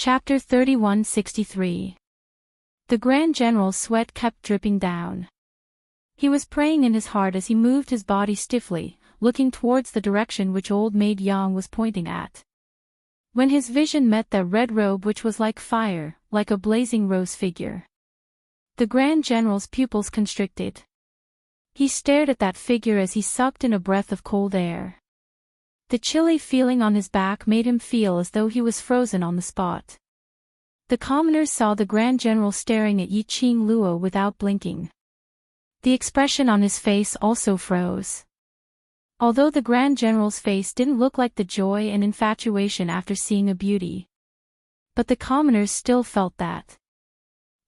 Chapter 3163. The Grand General's sweat kept dripping down. He was praying in his heart as he moved his body stiffly, looking towards the direction which old maid Yang was pointing at. When his vision met that red robe which was like fire, like a blazing rose figure, the Grand General's pupils constricted. He stared at that figure as he sucked in a breath of cold air. The chilly feeling on his back made him feel as though he was frozen on the spot. The commoners saw the Grand General staring at Yi Qing Luo without blinking. The expression on his face also froze. Although the Grand General's face didn't look like the joy and infatuation after seeing a beauty, but the commoners still felt that.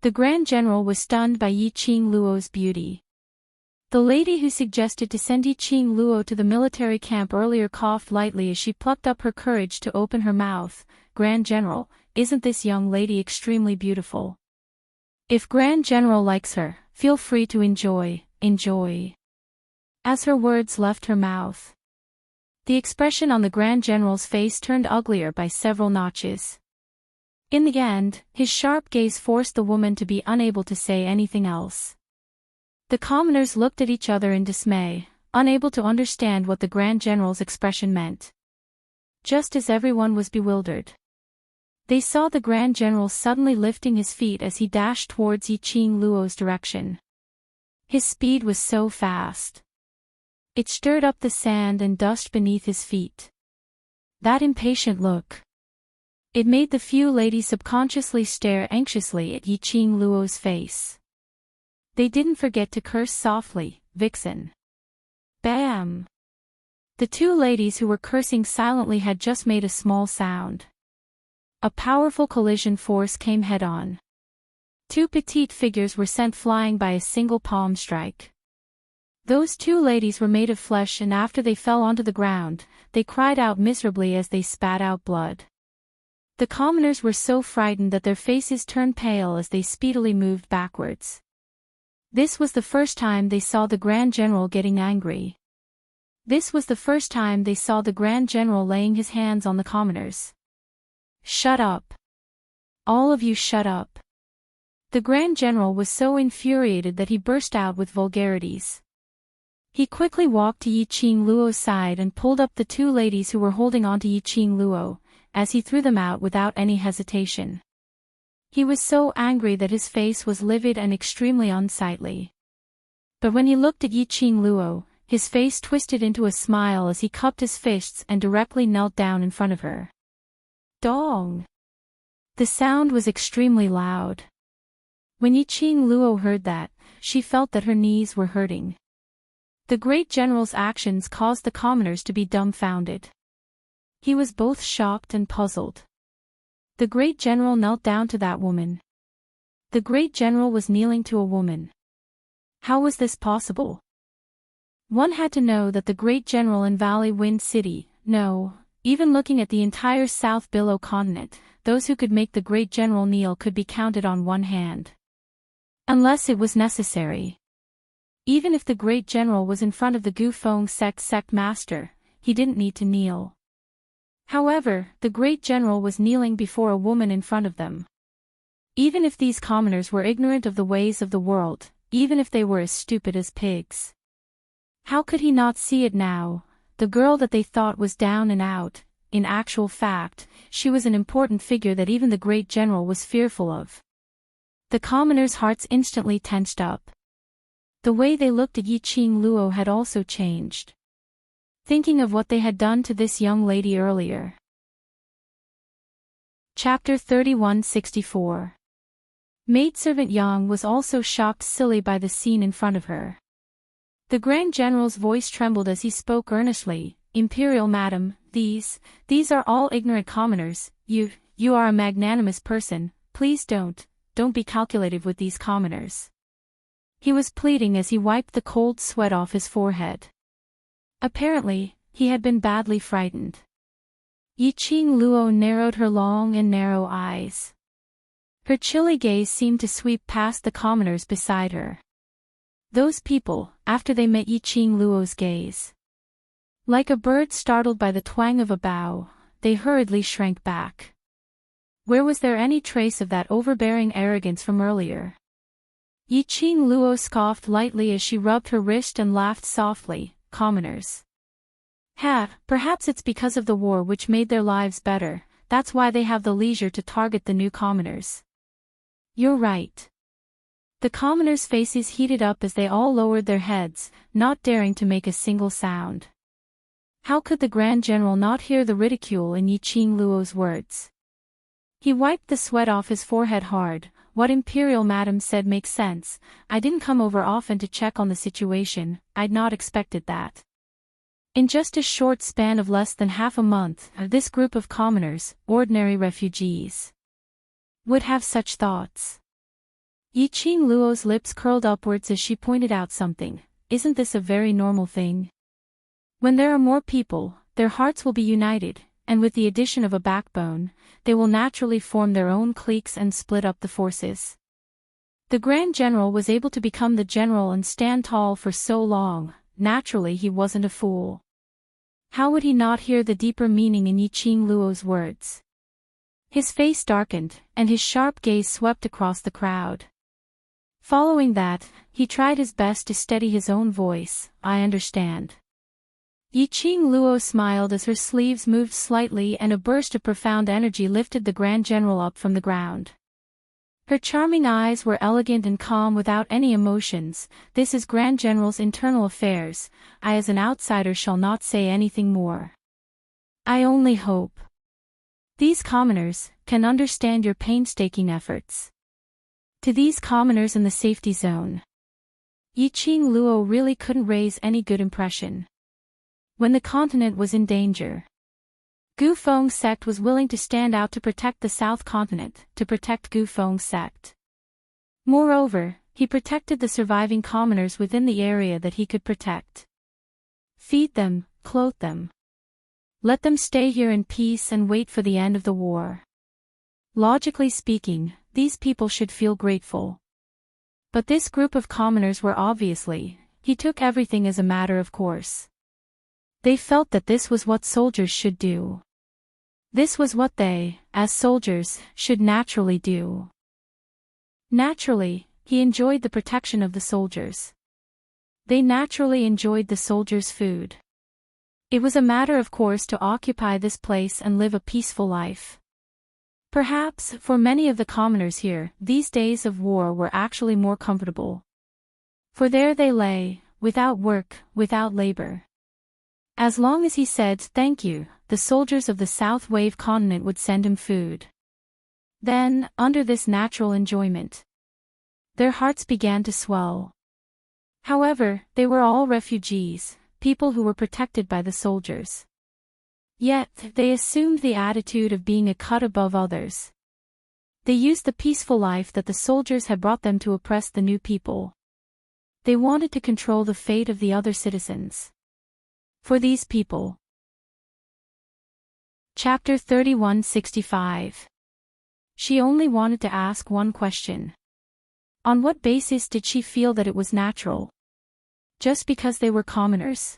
The Grand General was stunned by Yi Qing Luo's beauty. The lady who suggested to send Yi Qing Luo to the military camp earlier coughed lightly as she plucked up her courage to open her mouth. "Grand General, isn't this young lady extremely beautiful? If Grand General likes her, feel free to enjoy. As her words left her mouth, the expression on the Grand General's face turned uglier by several notches. In the end, his sharp gaze forced the woman to be unable to say anything else. The commoners looked at each other in dismay, unable to understand what the Grand General's expression meant. Just as everyone was bewildered, they saw the Grand General suddenly lifting his feet as he dashed towards Yi Qing Luo's direction. His speed was so fast. It stirred up the sand and dust beneath his feet. That impatient look. It made the few ladies subconsciously stare anxiously at Yi Qing Luo's face. They didn't forget to curse softly, "Vixen." Bam! The two ladies who were cursing silently had just made a small sound. A powerful collision force came head-on. Two petite figures were sent flying by a single palm strike. Those two ladies were made of flesh, and after they fell onto the ground, they cried out miserably as they spat out blood. The commoners were so frightened that their faces turned pale as they speedily moved backwards. This was the first time they saw the Grand General getting angry. This was the first time they saw the Grand General laying his hands on the commoners. "Shut up! All of you shut up!" The Grand General was so infuriated that he burst out with vulgarities. He quickly walked to Yi Qing Luo's side and pulled up the two ladies who were holding on to Yi Qing Luo, as he threw them out without any hesitation. He was so angry that his face was livid and extremely unsightly. But when he looked at Yi Qing Luo, his face twisted into a smile as he cupped his fists and directly knelt down in front of her. Dong! The sound was extremely loud. When Yi Qing Luo heard that, she felt that her knees were hurting. The great general's actions caused the commoners to be dumbfounded. He was both shocked and puzzled. The great general knelt down to that woman. The great general was kneeling to a woman. How was this possible? One had to know that the great general in Valley Wind City, no, even looking at the entire South Billow continent, those who could make the great general kneel could be counted on one hand. Unless it was necessary. Even if the great general was in front of the Gufeng sect master, he didn't need to kneel. However, the great general was kneeling before a woman in front of them. Even if these commoners were ignorant of the ways of the world, even if they were as stupid as pigs, how could he not see it now? The girl that they thought was down and out, in actual fact, she was an important figure that even the great general was fearful of. The commoners' hearts instantly tensed up. The way they looked at Yi Qing Luo had also changed. Thinking of what they had done to this young lady earlier. Chapter 3164. Maidservant Yang was also shocked silly by the scene in front of her. The Grand General's voice trembled as he spoke earnestly. "Imperial Madam, these are all ignorant commoners. You are a magnanimous person, please don't be calculative with these commoners." He was pleading as he wiped the cold sweat off his forehead. Apparently, he had been badly frightened. Yi Qing Luo narrowed her long and narrow eyes. Her chilly gaze seemed to sweep past the commoners beside her. Those people, after they met Yi Qing Luo's gaze, like a bird startled by the twang of a bow, they hurriedly shrank back. Where was there any trace of that overbearing arrogance from earlier? Yi Qing Luo scoffed lightly as she rubbed her wrist and laughed softly. Commoners. Perhaps it's because of the war which made their lives better, that's why they have the leisure to target the new commoners. You're right. The commoners' faces heated up as they all lowered their heads, not daring to make a single sound. How could the Grand General not hear the ridicule in Yi Qing Luo's words? He wiped the sweat off his forehead hard. What Imperial Madam said makes sense. I didn't come over often to check on the situation, I'd not expected that. In just a short span of less than half a month, this group of commoners, ordinary refugees, would have such thoughts. Yi Qing Luo's lips curled upwards as she pointed out something. Isn't this a very normal thing? When there are more people, their hearts will be united, and with the addition of a backbone, they will naturally form their own cliques and split up the forces. The Grand General was able to become the general and stand tall for so long, naturally he wasn't a fool. How would he not hear the deeper meaning in Yi Qing Luo's words? His face darkened, and his sharp gaze swept across the crowd. Following that, he tried his best to steady his own voice. I understand. Yi Qing Luo smiled as her sleeves moved slightly and a burst of profound energy lifted the Grand General up from the ground. Her charming eyes were elegant and calm without any emotions. This is Grand General's internal affairs. I as an outsider shall not say anything more. I only hope these commoners can understand your painstaking efforts. To these commoners in the safety zone, Yi Qing Luo really couldn't raise any good impression. When the continent was in danger, Gu Feng's sect was willing to stand out to protect the South Continent, to protect Gu Feng's sect. Moreover, he protected the surviving commoners within the area that he could protect. Feed them, clothe them. Let them stay here in peace and wait for the end of the war. Logically speaking, these people should feel grateful. But this group of commoners were obviously, he took everything as a matter of course. They felt that this was what soldiers should do. This was what they, as soldiers, should naturally do. Naturally, he enjoyed the protection of the soldiers. They naturally enjoyed the soldiers' food. It was a matter of course to occupy this place and live a peaceful life. Perhaps, for many of the commoners here, these days of war were actually more comfortable. For there they lay, without work, without labor. As long as he said thank you, the soldiers of the South Wave continent would send him food. Then, under this natural enjoyment, their hearts began to swell. However, they were all refugees, people who were protected by the soldiers. Yet, they assumed the attitude of being a cut above others. They used the peaceful life that the soldiers had brought them to oppress the new people. They wanted to control the fate of the other citizens. For these people. Chapter 3165. She only wanted to ask one question. On what basis did she feel that it was natural? Just because they were commoners?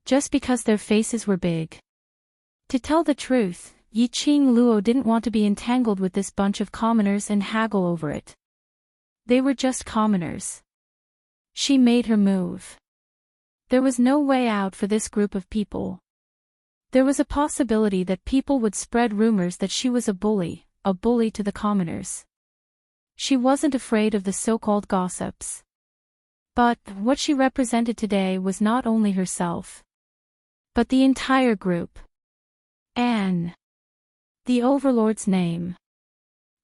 Just because their faces were big? To tell the truth, Yi Qing Luo didn't want to be entangled with this bunch of commoners and haggle over it. They were just commoners. She made her move. There was no way out for this group of people. There was a possibility that people would spread rumors that she was a bully to the commoners. She wasn't afraid of the so-called gossips. But what she represented today was not only herself, but the entire group. And the overlord's name.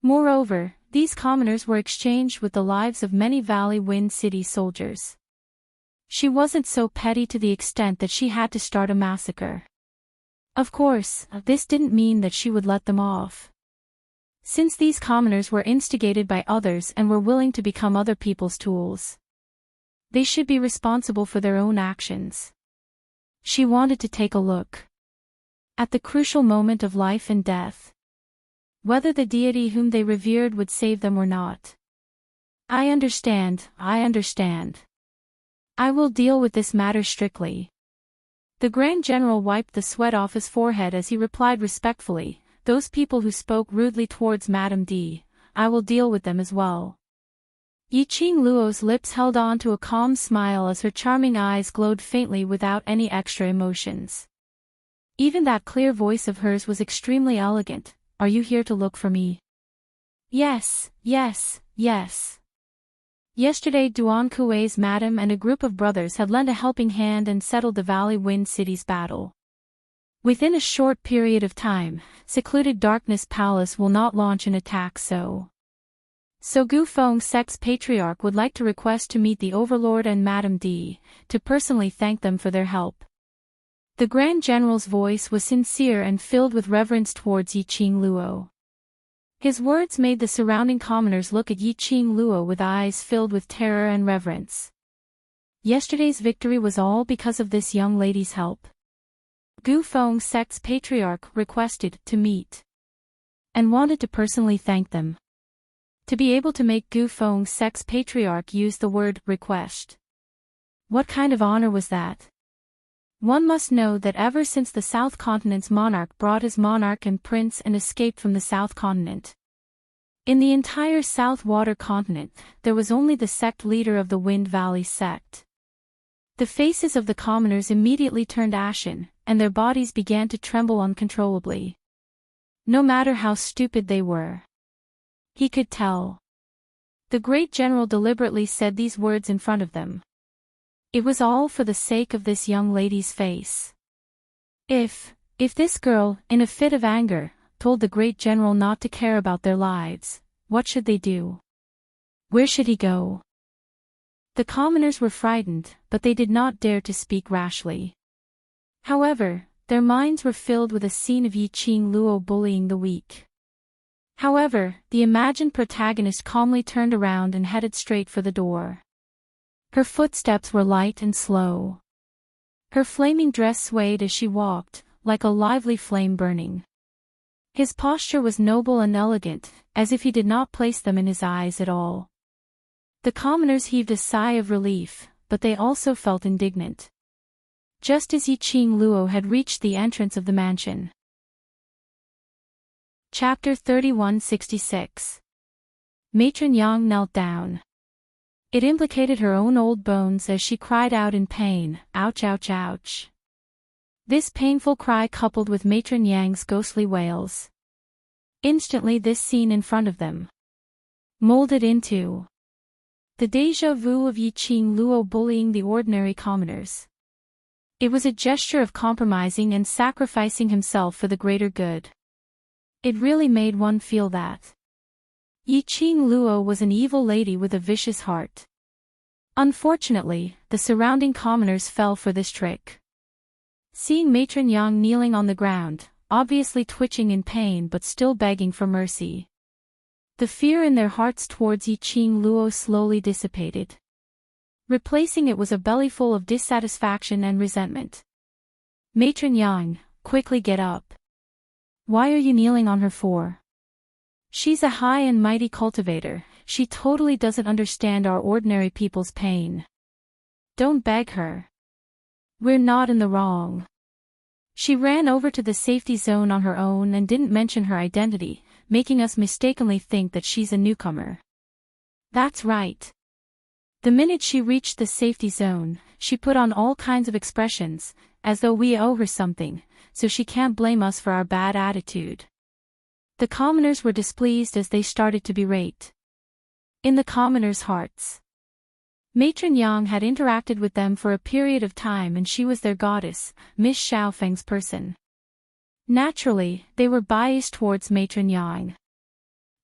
Moreover, these commoners were exchanged with the lives of many Valley Wind City soldiers. She wasn't so petty to the extent that she had to start a massacre. Of course, this didn't mean that she would let them off. Since these commoners were instigated by others and were willing to become other people's tools, they should be responsible for their own actions. She wanted to take a look at the crucial moment of life and death. Whether the deity whom they revered would save them or not. I understand. I will deal with this matter strictly. The Grand General wiped the sweat off his forehead as he replied respectfully, those people who spoke rudely towards Madame D, I will deal with them as well. Yiqing Luo's lips held on to a calm smile as her charming eyes glowed faintly without any extra emotions. Even that clear voice of hers was extremely elegant. Are you here to look for me? Yes, yes, yes. Yesterday Duan Kuei's madam and a group of brothers had lent a helping hand and settled the Valley Wind City's battle. Within a short period of time, secluded Darkness Palace will not launch an attack so Gu Feng Sect's patriarch would like to request to meet the Overlord and Madame D, to personally thank them for their help. The Grand General's voice was sincere and filled with reverence towards Yiqing Luo. His words made the surrounding commoners look at Yiqing Luo with eyes filled with terror and reverence. Yesterday's victory was all because of this young lady's help. Gu Feng Sect's patriarch requested to meet and wanted to personally thank them. To be able to make Gu Feng Sect's patriarch use the word request. What kind of honor was that? One must know that ever since the South Continent's monarch brought his monarch and prince and escaped from the South Continent, in the entire South Water Continent, there was only the sect leader of the Wind Valley sect. The faces of the commoners immediately turned ashen, and their bodies began to tremble uncontrollably. No matter how stupid they were. He could tell. The great general deliberately said these words in front of them. It was all for the sake of this young lady's face. If this girl, in a fit of anger, told the great general not to care about their lives, what should they do? Where should he go? The commoners were frightened, but they did not dare to speak rashly. However, their minds were filled with a scene of Yiqing Luo bullying the weak. However, the imagined protagonist calmly turned around and headed straight for the door. Her footsteps were light and slow. Her flaming dress swayed as she walked, like a lively flame burning. His posture was noble and elegant, as if he did not place them in his eyes at all. The commoners heaved a sigh of relief, but they also felt indignant. Just as Yiqing Luo had reached the entrance of the mansion. Chapter 3166. Matron Yang knelt down. It implicated her own old bones as she cried out in pain, ouch ouch ouch. This painful cry coupled with Matron Yang's ghostly wails. Instantly this scene in front of them molded into the déjà vu of Yiqing Luo bullying the ordinary commoners. It was a gesture of compromising and sacrificing himself for the greater good. It really made one feel that Yiqing Luo was an evil lady with a vicious heart. Unfortunately, the surrounding commoners fell for this trick. Seeing Matron Yang kneeling on the ground, obviously twitching in pain but still begging for mercy, the fear in their hearts towards Yiqing Luo slowly dissipated. Replacing it was a bellyful of dissatisfaction and resentment. Matron Yang, quickly get up. Why are you kneeling on her for? She's a high and mighty cultivator, she totally doesn't understand our ordinary people's pain. Don't beg her. We're not in the wrong. She ran over to the safety zone on her own and didn't mention her identity, making us mistakenly think that she's a newcomer. That's right. The minute she reached the safety zone, she put on all kinds of expressions, as though we owe her something, so she can't blame us for our bad attitude. The commoners were displeased as they started to berate. In the commoners' hearts, Matron Yang had interacted with them for a period of time and she was their goddess, Miss Xiaofeng's person. Naturally, they were biased towards Matron Yang.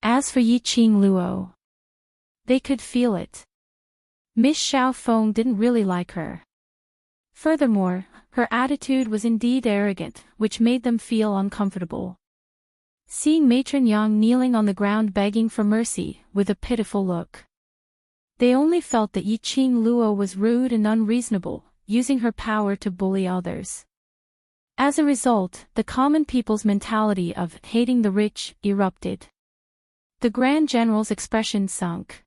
As for Yiqing Luo, they could feel it. Miss Xiaofeng didn't really like her. Furthermore, her attitude was indeed arrogant, which made them feel uncomfortable. Seeing Matron Yang kneeling on the ground begging for mercy, with a pitiful look, they only felt that Yiqing Luo was rude and unreasonable, using her power to bully others. As a result, the common people's mentality of hating the rich erupted. The Grand General's expression sunk.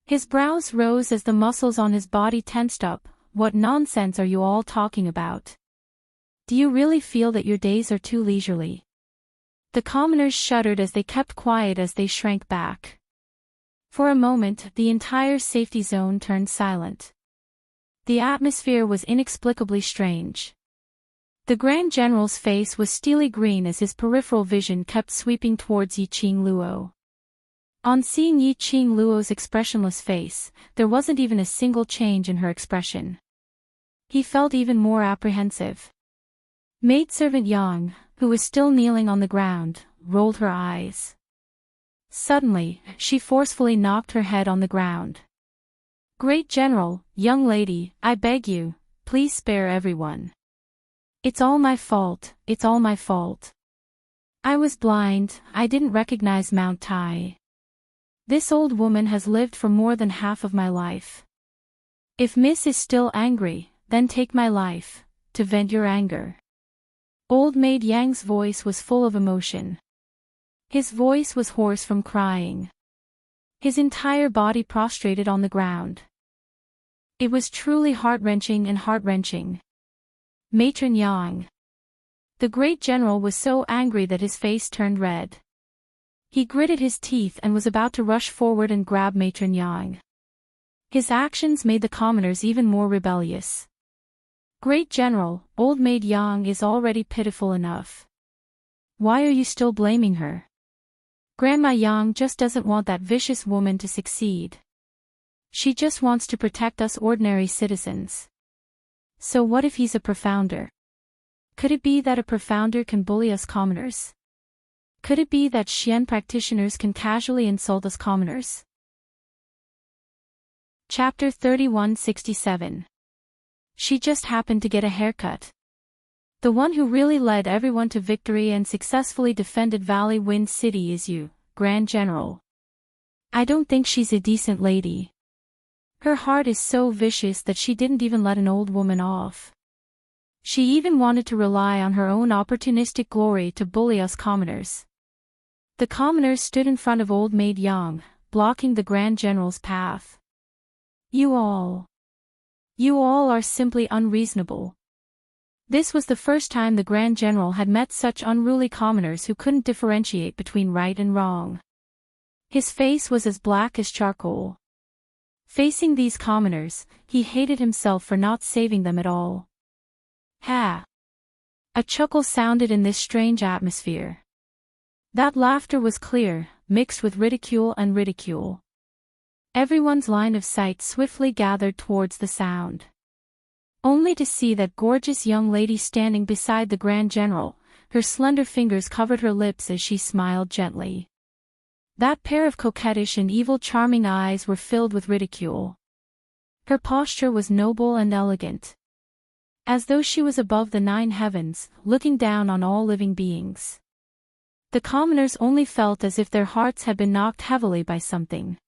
His brows rose as the muscles on his body tensed up. What nonsense are you all talking about? Do you really feel that your days are too leisurely? The commoners shuddered as they kept quiet as they shrank back. For a moment, the entire safety zone turned silent. The atmosphere was inexplicably strange. The Grand General's face was steely green as his peripheral vision kept sweeping towards Yiqing Luo. On seeing Yiqing Luo's expressionless face, there wasn't even a single change in her expression. He felt even more apprehensive. Maidservant Yang, who was still kneeling on the ground, rolled her eyes. Suddenly, she forcefully knocked her head on the ground. "Great General, young lady, I beg you, please spare everyone. It's all my fault, it's all my fault. I was blind, I didn't recognize Mount Tai. This old woman has lived for more than half of my life. If Miss is still angry, then take my life, to vent your anger." Old maid Yang's voice was full of emotion. His voice was hoarse from crying. His entire body prostrated on the ground. It was truly heart-wrenching and heart-wrenching. Matron Yang. The great general was so angry that his face turned red. He gritted his teeth and was about to rush forward and grab Matron Yang. His actions made the commoners even more rebellious. "Great General, old maid Yang is already pitiful enough. Why are you still blaming her? Grandma Yang just doesn't want that vicious woman to succeed. She just wants to protect us ordinary citizens. So what if he's a profounder? Could it be that a profounder can bully us commoners? Could it be that Xian practitioners can casually insult us commoners?" Chapter 3167. She just happened to get a haircut. The one who really led everyone to victory and successfully defended Valley Wind City is you, Grand General. I don't think she's a decent lady. Her heart is so vicious that she didn't even let an old woman off. She even wanted to rely on her own opportunistic glory to bully us commoners. The commoners stood in front of old maid Yang, blocking the Grand General's path. You all are simply unreasonable." This was the first time the Grand General had met such unruly commoners who couldn't differentiate between right and wrong. His face was as black as charcoal. Facing these commoners, he hated himself for not saving them at all. Ha! A chuckle sounded in this strange atmosphere. That laughter was clear, mixed with ridicule and ridicule. Everyone's line of sight swiftly gathered towards the sound. Only to see that gorgeous young lady standing beside the Grand General, her slender fingers covered her lips as she smiled gently. That pair of coquettish and evil charming eyes were filled with ridicule. Her posture was noble and elegant. As though she was above the 9 heavens, looking down on all living beings. The commoners only felt as if their hearts had been knocked heavily by something.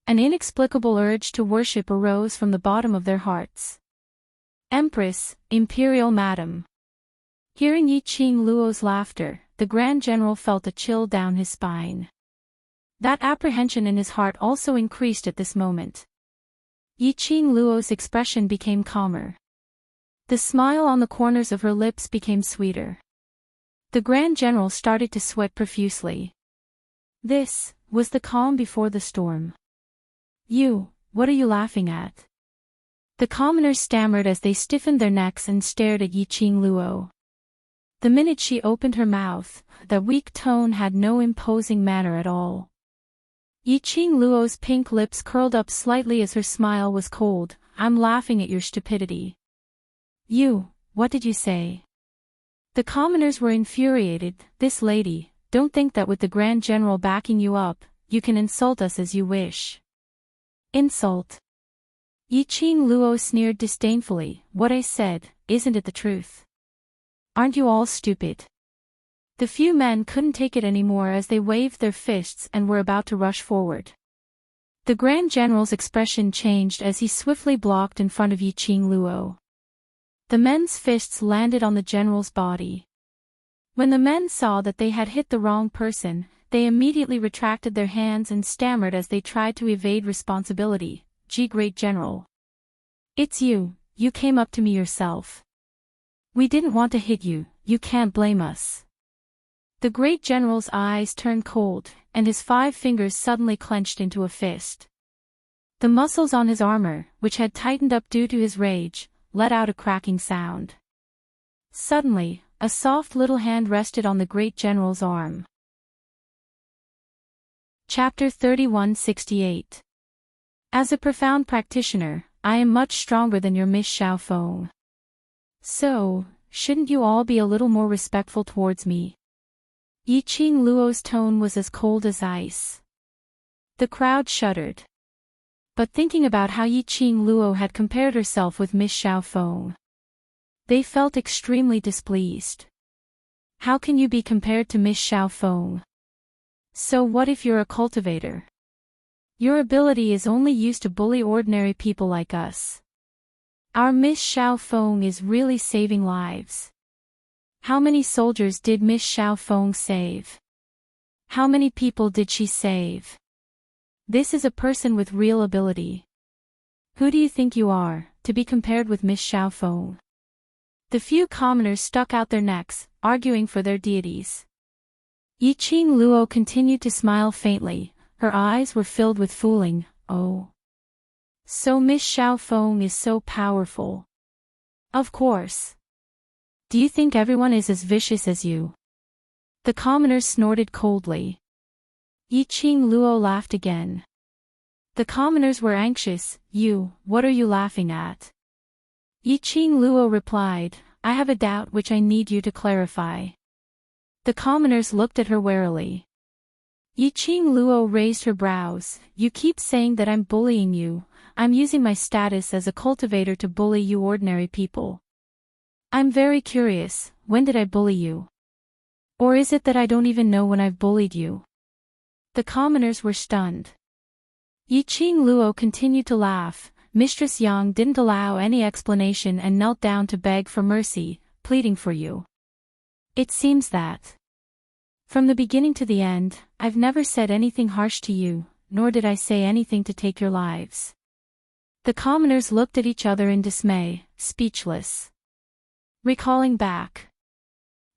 An inexplicable urge to worship arose from the bottom of their hearts. "Empress, Imperial Madam." Hearing Yiqing Luo's laughter, the Grand General felt a chill down his spine. That apprehension in his heart also increased at this moment. Yiqing Luo's expression became calmer. The smile on the corners of her lips became sweeter. The Grand General started to sweat profusely. This was the calm before the storm. What are you laughing at?" The commoners stammered as they stiffened their necks and stared at Yiqing Luo. The minute she opened her mouth, that weak tone had no imposing manner at all. Yiqing Luo's pink lips curled up slightly as her smile was cold. "I'm laughing at your stupidity." What did you say?" The commoners were infuriated. "This lady, don't think that with the Grand General backing you up, you can insult us as you wish." "Insult?" Yiqing Luo sneered disdainfully. "What I said, isn't it the truth? Aren't you all stupid?" The few men couldn't take it anymore as they waved their fists and were about to rush forward. The Grand General's expression changed as he swiftly blocked in front of Yiqing Luo. The men's fists landed on the general's body. When the men saw that they had hit the wrong person, they immediately retracted their hands and stammered as they tried to evade responsibility. Great General. It's you came up to me yourself. We didn't want to hit you, you can't blame us." The great general's eyes turned cold, and his 5 fingers suddenly clenched into a fist. The muscles on his armor, which had tightened up due to his rage, let out a cracking sound. Suddenly, a soft little hand rested on the great general's arm. Chapter 3168. As a profound practitioner, I am much stronger than your Miss Xiaofeng. So, shouldn't you all be a little more respectful towards me? Yi Qing Luo's tone was as cold as ice. The crowd shuddered. But thinking about how Yi Qing Luo had compared herself with Miss Xiaofeng, they felt extremely displeased. How can you be compared to Miss Xiaofeng? So what if you're a cultivator? Your ability is only used to bully ordinary people like us. Our Miss Xiaofeng is really saving lives. How many soldiers did Miss Xiaofeng save? How many people did she save? This is a person with real ability. Who do you think you are, to be compared with Miss Xiaofeng? The few commoners stuck out their necks, arguing for their deities. Yi Qing Luo continued to smile faintly, her eyes were filled with fooling. Oh. So Miss Xiaofeng is so powerful. Of course. Do you think everyone is as vicious as you? The commoners snorted coldly. Yi Qing Luo laughed again. The commoners were anxious. What are you laughing at? Yi Qing Luo replied, I have a doubt which I need you to clarify. The commoners looked at her warily. Yi Qing Luo raised her brows. You keep saying that I'm bullying you. I'm using my status as a cultivator to bully you ordinary people. I'm very curious, when did I bully you? Or is it that I don't even know when I've bullied you? The commoners were stunned. Yi Qing Luo continued to laugh. Mistress Yang didn't allow any explanation and knelt down to beg for mercy, pleading for you. It seems that, from the beginning to the end, I've never said anything harsh to you, nor did I say anything to take your lives. The commoners looked at each other in dismay, speechless. Recalling back,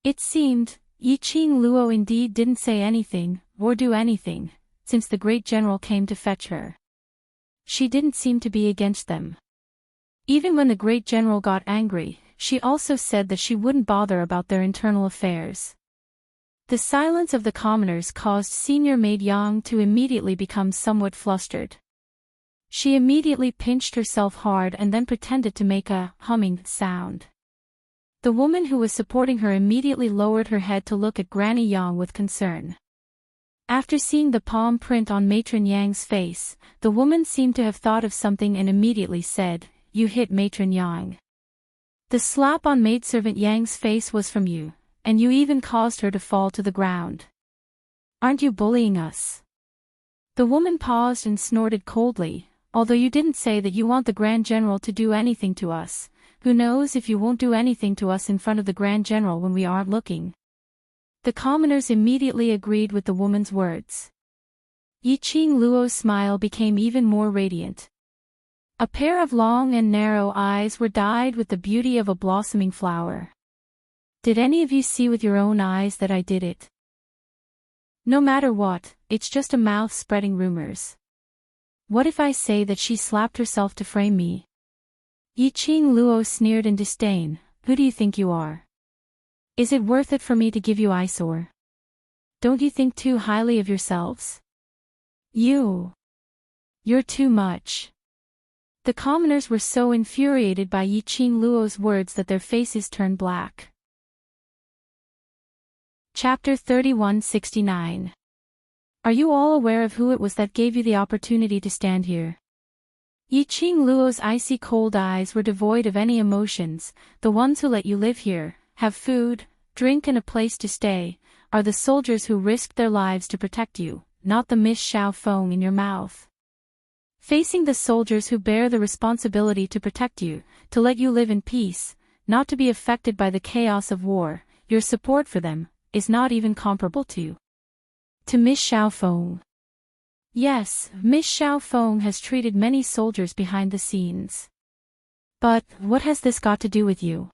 it seemed, Yi Qing Luo indeed didn't say anything, or do anything, since the great general came to fetch her. She didn't seem to be against them. Even when the great general got angry, she also said that she wouldn't bother about their internal affairs. The silence of the commoners caused senior maid Yang to immediately become somewhat flustered. She immediately pinched herself hard and then pretended to make a humming sound. The woman who was supporting her immediately lowered her head to look at Granny Yang with concern. After seeing the palm print on Matron Yang's face, the woman seemed to have thought of something and immediately said, You hit Matron Yang. The slap on maidservant Yang's face was from you, and you even caused her to fall to the ground. Aren't you bullying us? The woman paused and snorted coldly. Although you didn't say that you want the Grand General to do anything to us, who knows if you won't do anything to us in front of the Grand General when we aren't looking. The commoners immediately agreed with the woman's words. Yi Qing Luo's smile became even more radiant. A pair of long and narrow eyes were dyed with the beauty of a blossoming flower. Did any of you see with your own eyes that I did it? No matter what, it's just a mouth spreading rumors. What if I say that she slapped herself to frame me? Yi Qing Luo sneered in disdain. Who do you think you are? Is it worth it for me to give you eyesore? Don't you think too highly of yourselves? You're too much. The commoners were so infuriated by Yi Qing Luo's words that their faces turned black. Chapter 3169. Are you all aware of who it was that gave you the opportunity to stand here? Yi Qing Luo's icy cold eyes were devoid of any emotions. The ones who let you live here, have food, drink and a place to stay, are the soldiers who risked their lives to protect you, not the Miss Xiaofeng in your mouth. Facing the soldiers who bear the responsibility to protect you, to let you live in peace, not to be affected by the chaos of war, your support for them is not even comparable to Miss Xiaofeng. Yes, Miss Xiaofeng has treated many soldiers behind the scenes. But what has this got to do with you?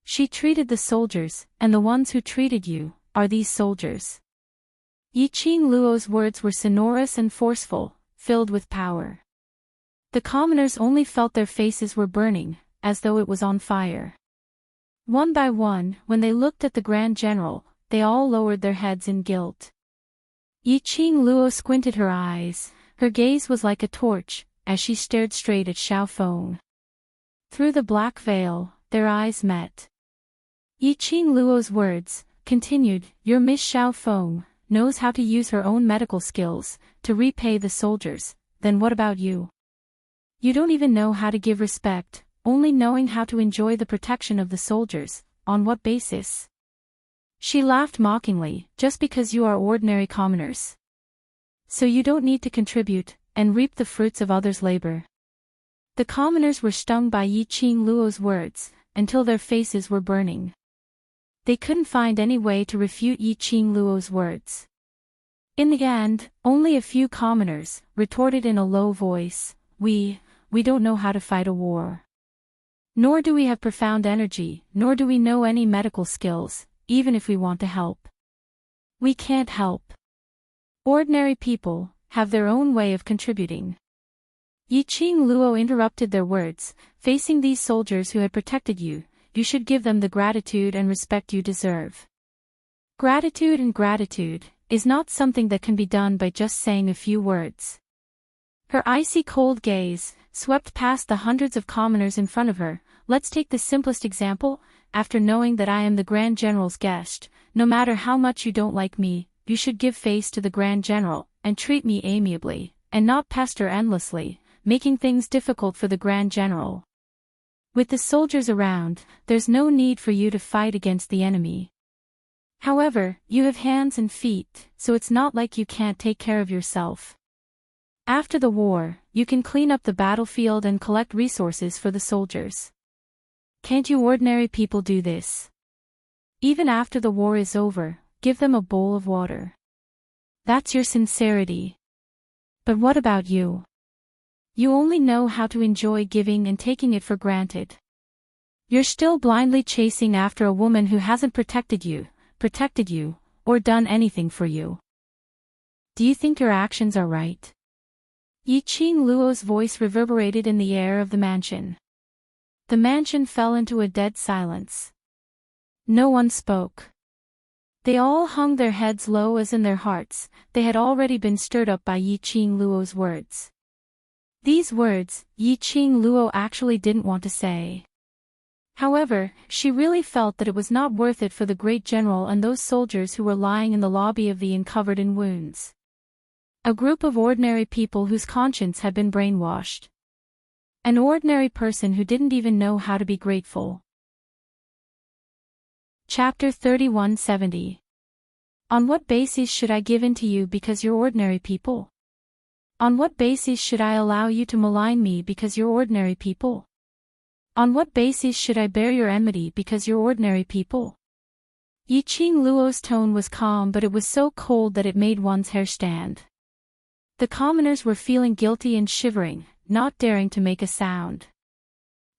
She treated the soldiers, and the ones who treated you, are these soldiers. Yi-Ching Luo's words were sonorous and forceful, filled with power. The commoners only felt their faces were burning, as though it was on fire. One by one, when they looked at the Grand General, they all lowered their heads in guilt. Yi-Ching Luo squinted her eyes. Her gaze was like a torch, as she stared straight at Xiao Feng. Through the black veil, their eyes met. Yi-Ching Luo's words continued, "Your Miss Xiao Feng knows how to use her own medical skills to repay the soldiers, then what about you? You don't even know how to give respect, only knowing how to enjoy the protection of the soldiers, on what basis?" She laughed mockingly, "Just because you are ordinary commoners. So you don't need to contribute and reap the fruits of others' labor." The commoners were stung by Yi-Ching Luo's words, until their faces were burning. They couldn't find any way to refute Yi-Ching Luo's words. In the end, only a few commoners retorted in a low voice, We don't know how to fight a war. Nor do we have profound energy, nor do we know any medical skills, even if we want to help. We can't help. Ordinary people have their own way of contributing." Yi-Ching Luo interrupted their words, "Facing these soldiers who had protected you, you should give them the gratitude and respect you deserve. Gratitude is not something that can be done by just saying a few words." Her icy cold gaze swept past the hundreds of commoners in front of her. "Let's take the simplest example. After knowing that I am the Grand General's guest, no matter how much you don't like me, you should give face to the Grand General, and treat me amiably, and not pester endlessly, making things difficult for the Grand General. With the soldiers around, there's no need for you to fight against the enemy. However, you have hands and feet, so it's not like you can't take care of yourself. After the war, you can clean up the battlefield and collect resources for the soldiers. Can't you ordinary people do this? Even after the war is over, give them a bowl of water. That's your sincerity. But what about you? You only know how to enjoy giving and taking it for granted. You're still blindly chasing after a woman who hasn't protected you, or done anything for you. Do you think your actions are right?" Yi-Ching Luo's voice reverberated in the air of the mansion. The mansion fell into a dead silence. No one spoke. They all hung their heads low as in their hearts, they had already been stirred up by Yi-Ching Luo's words. These words, Yi-Ching Luo actually didn't want to say. However, she really felt that it was not worth it for the great general and those soldiers who were lying in the lobby of the inn covered in wounds. A group of ordinary people whose conscience had been brainwashed. An ordinary person who didn't even know how to be grateful. Chapter 3170. On what basis should I give in to you because you're ordinary people? On what basis should I allow you to malign me because you're ordinary people? On what basis should I bear your enmity because you're ordinary people? Yi-Ching Luo's tone was calm, but it was so cold that it made one's hair stand. The commoners were feeling guilty and shivering, not daring to make a sound.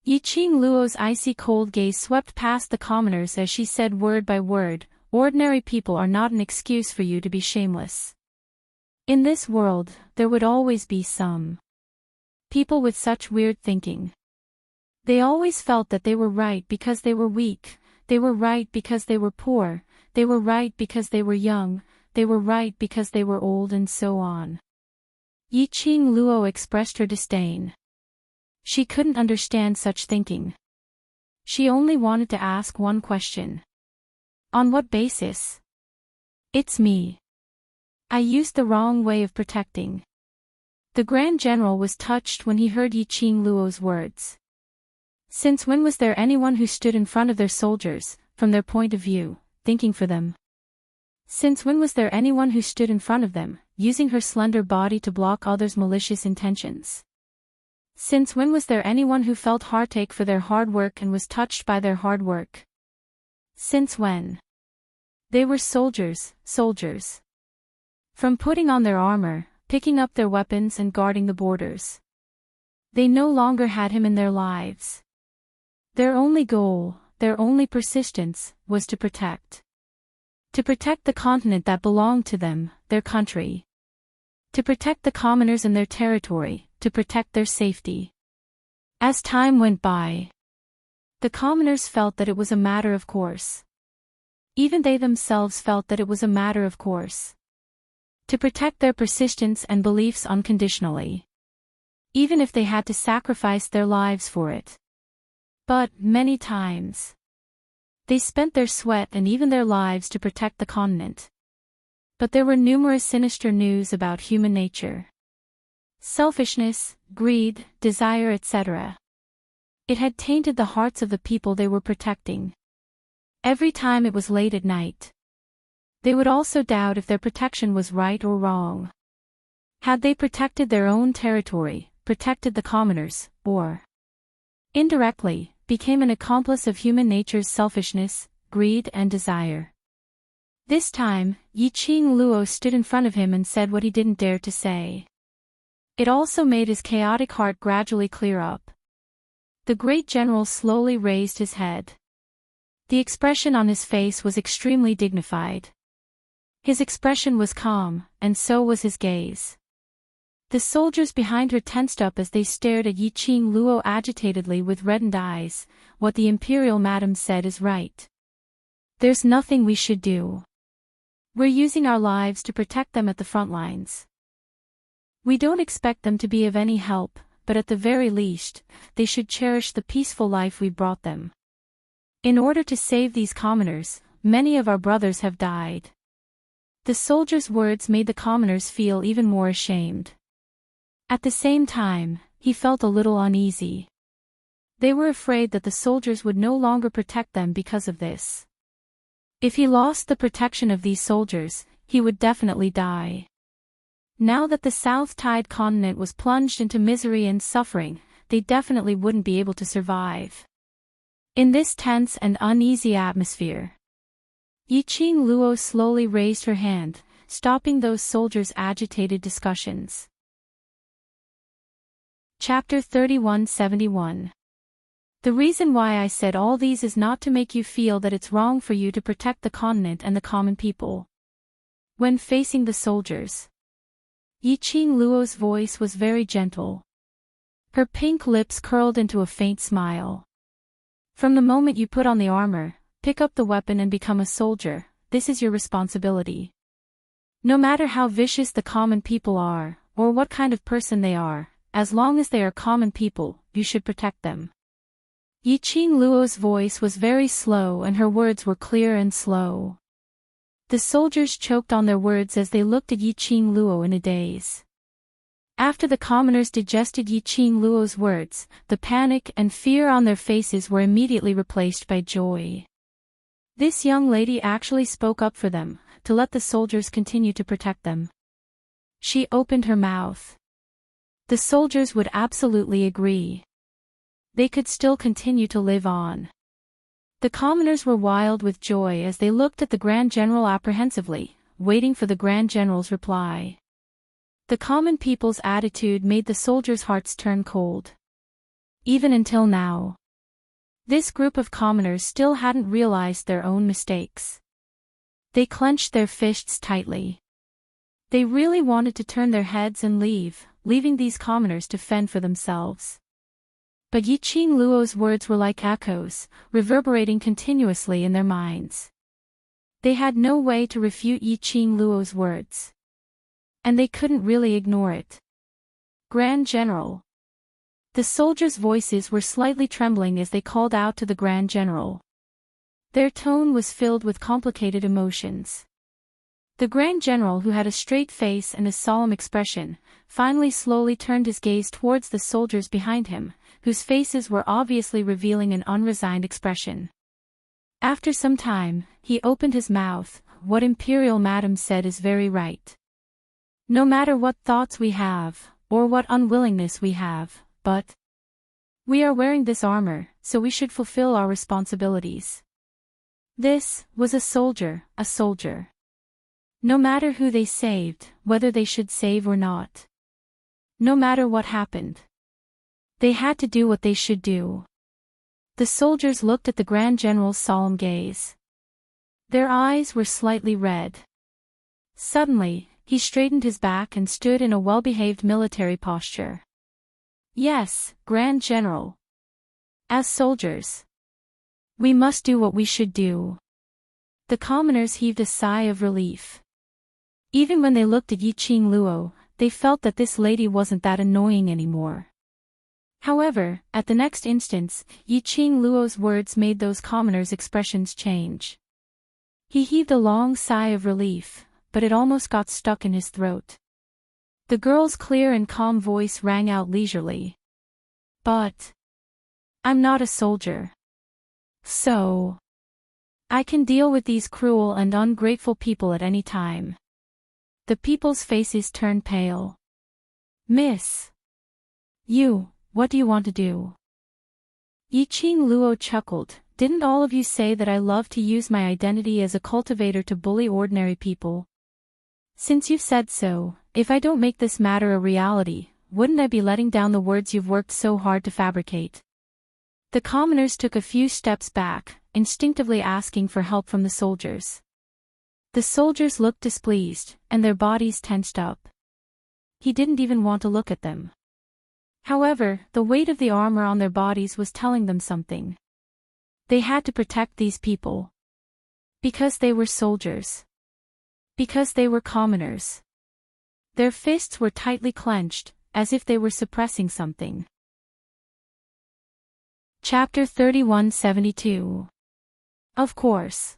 Yi-Ching Luo's icy cold gaze swept past the commoners as she said word by word, "Ordinary people are not an excuse for you to be shameless. In this world, there would always be some people with such weird thinking. They always felt that they were right because they were weak, they were right because they were poor, they were right because they were young, they were right because they were old, and so on." Yi-Ching Luo expressed her disdain. She couldn't understand such thinking. She only wanted to ask one question. On what basis? It's me. I used the wrong way of protecting. The Grand General was touched when he heard Yi-Ching Luo's words. Since when was there anyone who stood in front of their soldiers, from their point of view, thinking for them? Since when was there anyone who stood in front of them, using her slender body to block others' malicious intentions? Since when was there anyone who felt heartache for their hard work and was touched by their hard work? Since when? They were soldiers. From putting on their armor, picking up their weapons and guarding the borders. They no longer had him in their lives. Their only goal, their only persistence, was to protect. To protect the continent that belonged to them, their country. To protect the commoners and their territory, to protect their safety. As time went by, the commoners felt that it was a matter of course. Even they themselves felt that it was a matter of course. To protect their persistence and beliefs unconditionally. Even if they had to sacrifice their lives for it. But, many times, they spent their sweat and even their lives to protect the continent. But there were numerous sinister news about human nature. Selfishness, greed, desire, etc. It had tainted the hearts of the people they were protecting. Every time it was late at night, they would also doubt if their protection was right or wrong. Had they protected their own territory, protected the commoners, or indirectly, became an accomplice of human nature's selfishness, greed and desire. This time, Yi-Ching Luo stood in front of him and said what he didn't dare to say. It also made his chaotic heart gradually clear up. The great general slowly raised his head. The expression on his face was extremely dignified. His expression was calm, and so was his gaze. The soldiers behind her tensed up as they stared at Yi-Ching Luo agitatedly with reddened eyes. What the imperial madam said is right. There's nothing we should do. We're using our lives to protect them at the front lines. We don't expect them to be of any help, but at the very least, they should cherish the peaceful life we brought them. In order to save these commoners, many of our brothers have died. The soldier's words made the commoners feel even more ashamed. At the same time, he felt a little uneasy. They were afraid that the soldiers would no longer protect them because of this. If he lost the protection of these soldiers, he would definitely die. Now that the South Tide continent was plunged into misery and suffering, they definitely wouldn't be able to survive. In this tense and uneasy atmosphere, Yi-Ching Luo slowly raised her hand, stopping those soldiers' agitated discussions. Chapter 3171. The reason why I said all these is not to make you feel that it's wrong for you to protect the continent and the common people. When facing the soldiers, Yi-Ching Luo's voice was very gentle. Her pink lips curled into a faint smile. From the moment you put on the armor, pick up the weapon and become a soldier, this is your responsibility. No matter how vicious the common people are, or what kind of person they are, as long as they are common people, you should protect them. Yi-Ching Luo's voice was very slow and her words were clear and slow. The soldiers choked on their words as they looked at Yi-Ching Luo in a daze. After the commoners digested Yi-Ching Luo's words, the panic and fear on their faces were immediately replaced by joy. This young lady actually spoke up for them, to let the soldiers continue to protect them. She opened her mouth. The soldiers would absolutely agree. They could still continue to live on. The commoners were wild with joy as they looked at the Grand General apprehensively, waiting for the Grand General's reply. The common people's attitude made the soldiers' hearts turn cold. Even until now, this group of commoners still hadn't realized their own mistakes. They clenched their fists tightly. They really wanted to turn their heads and leave, leaving these commoners to fend for themselves. But Yi-Ching Luo's words were like echoes, reverberating continuously in their minds. They had no way to refute Yi-Ching Luo's words. And they couldn't really ignore it. Grand General. The soldiers' voices were slightly trembling as they called out to the Grand General. Their tone was filled with complicated emotions. The Grand General, who had a straight face and a solemn expression, finally slowly turned his gaze towards the soldiers behind him, whose faces were obviously revealing an unresigned expression. After some time, he opened his mouth. What Imperial Madam said is very right. No matter what thoughts we have, or what unwillingness we have, but we are wearing this armor, so we should fulfill our responsibilities. This was a soldier, a soldier. No matter who they saved, whether they should save or not. No matter what happened. They had to do what they should do. The soldiers looked at the Grand General's solemn gaze. Their eyes were slightly red. Suddenly, he straightened his back and stood in a well-behaved military posture. Yes, Grand General. As soldiers, we must do what we should do. The commoners heaved a sigh of relief. Even when they looked at Yiqing Luo, they felt that this lady wasn't that annoying anymore. However, at the next instant, Yiqing Luo's words made those commoners' expressions change. He heaved a long sigh of relief, but it almost got stuck in his throat. The girl's clear and calm voice rang out leisurely. But I'm not a soldier. So I can deal with these cruel and ungrateful people at any time. The people's faces turned pale. Miss. What do you want to do? Yiqing Luo chuckled. Didn't all of you say that I love to use my identity as a cultivator to bully ordinary people? Since you've said so, if I don't make this matter a reality, wouldn't I be letting down the words you've worked so hard to fabricate? The commoners took a few steps back, instinctively asking for help from the soldiers. The soldiers looked displeased, and their bodies tensed up. He didn't even want to look at them. However, the weight of the armor on their bodies was telling them something. They had to protect these people. Because they were soldiers. Because they were commoners. Their fists were tightly clenched, as if they were suppressing something. Chapter 3172. Of course.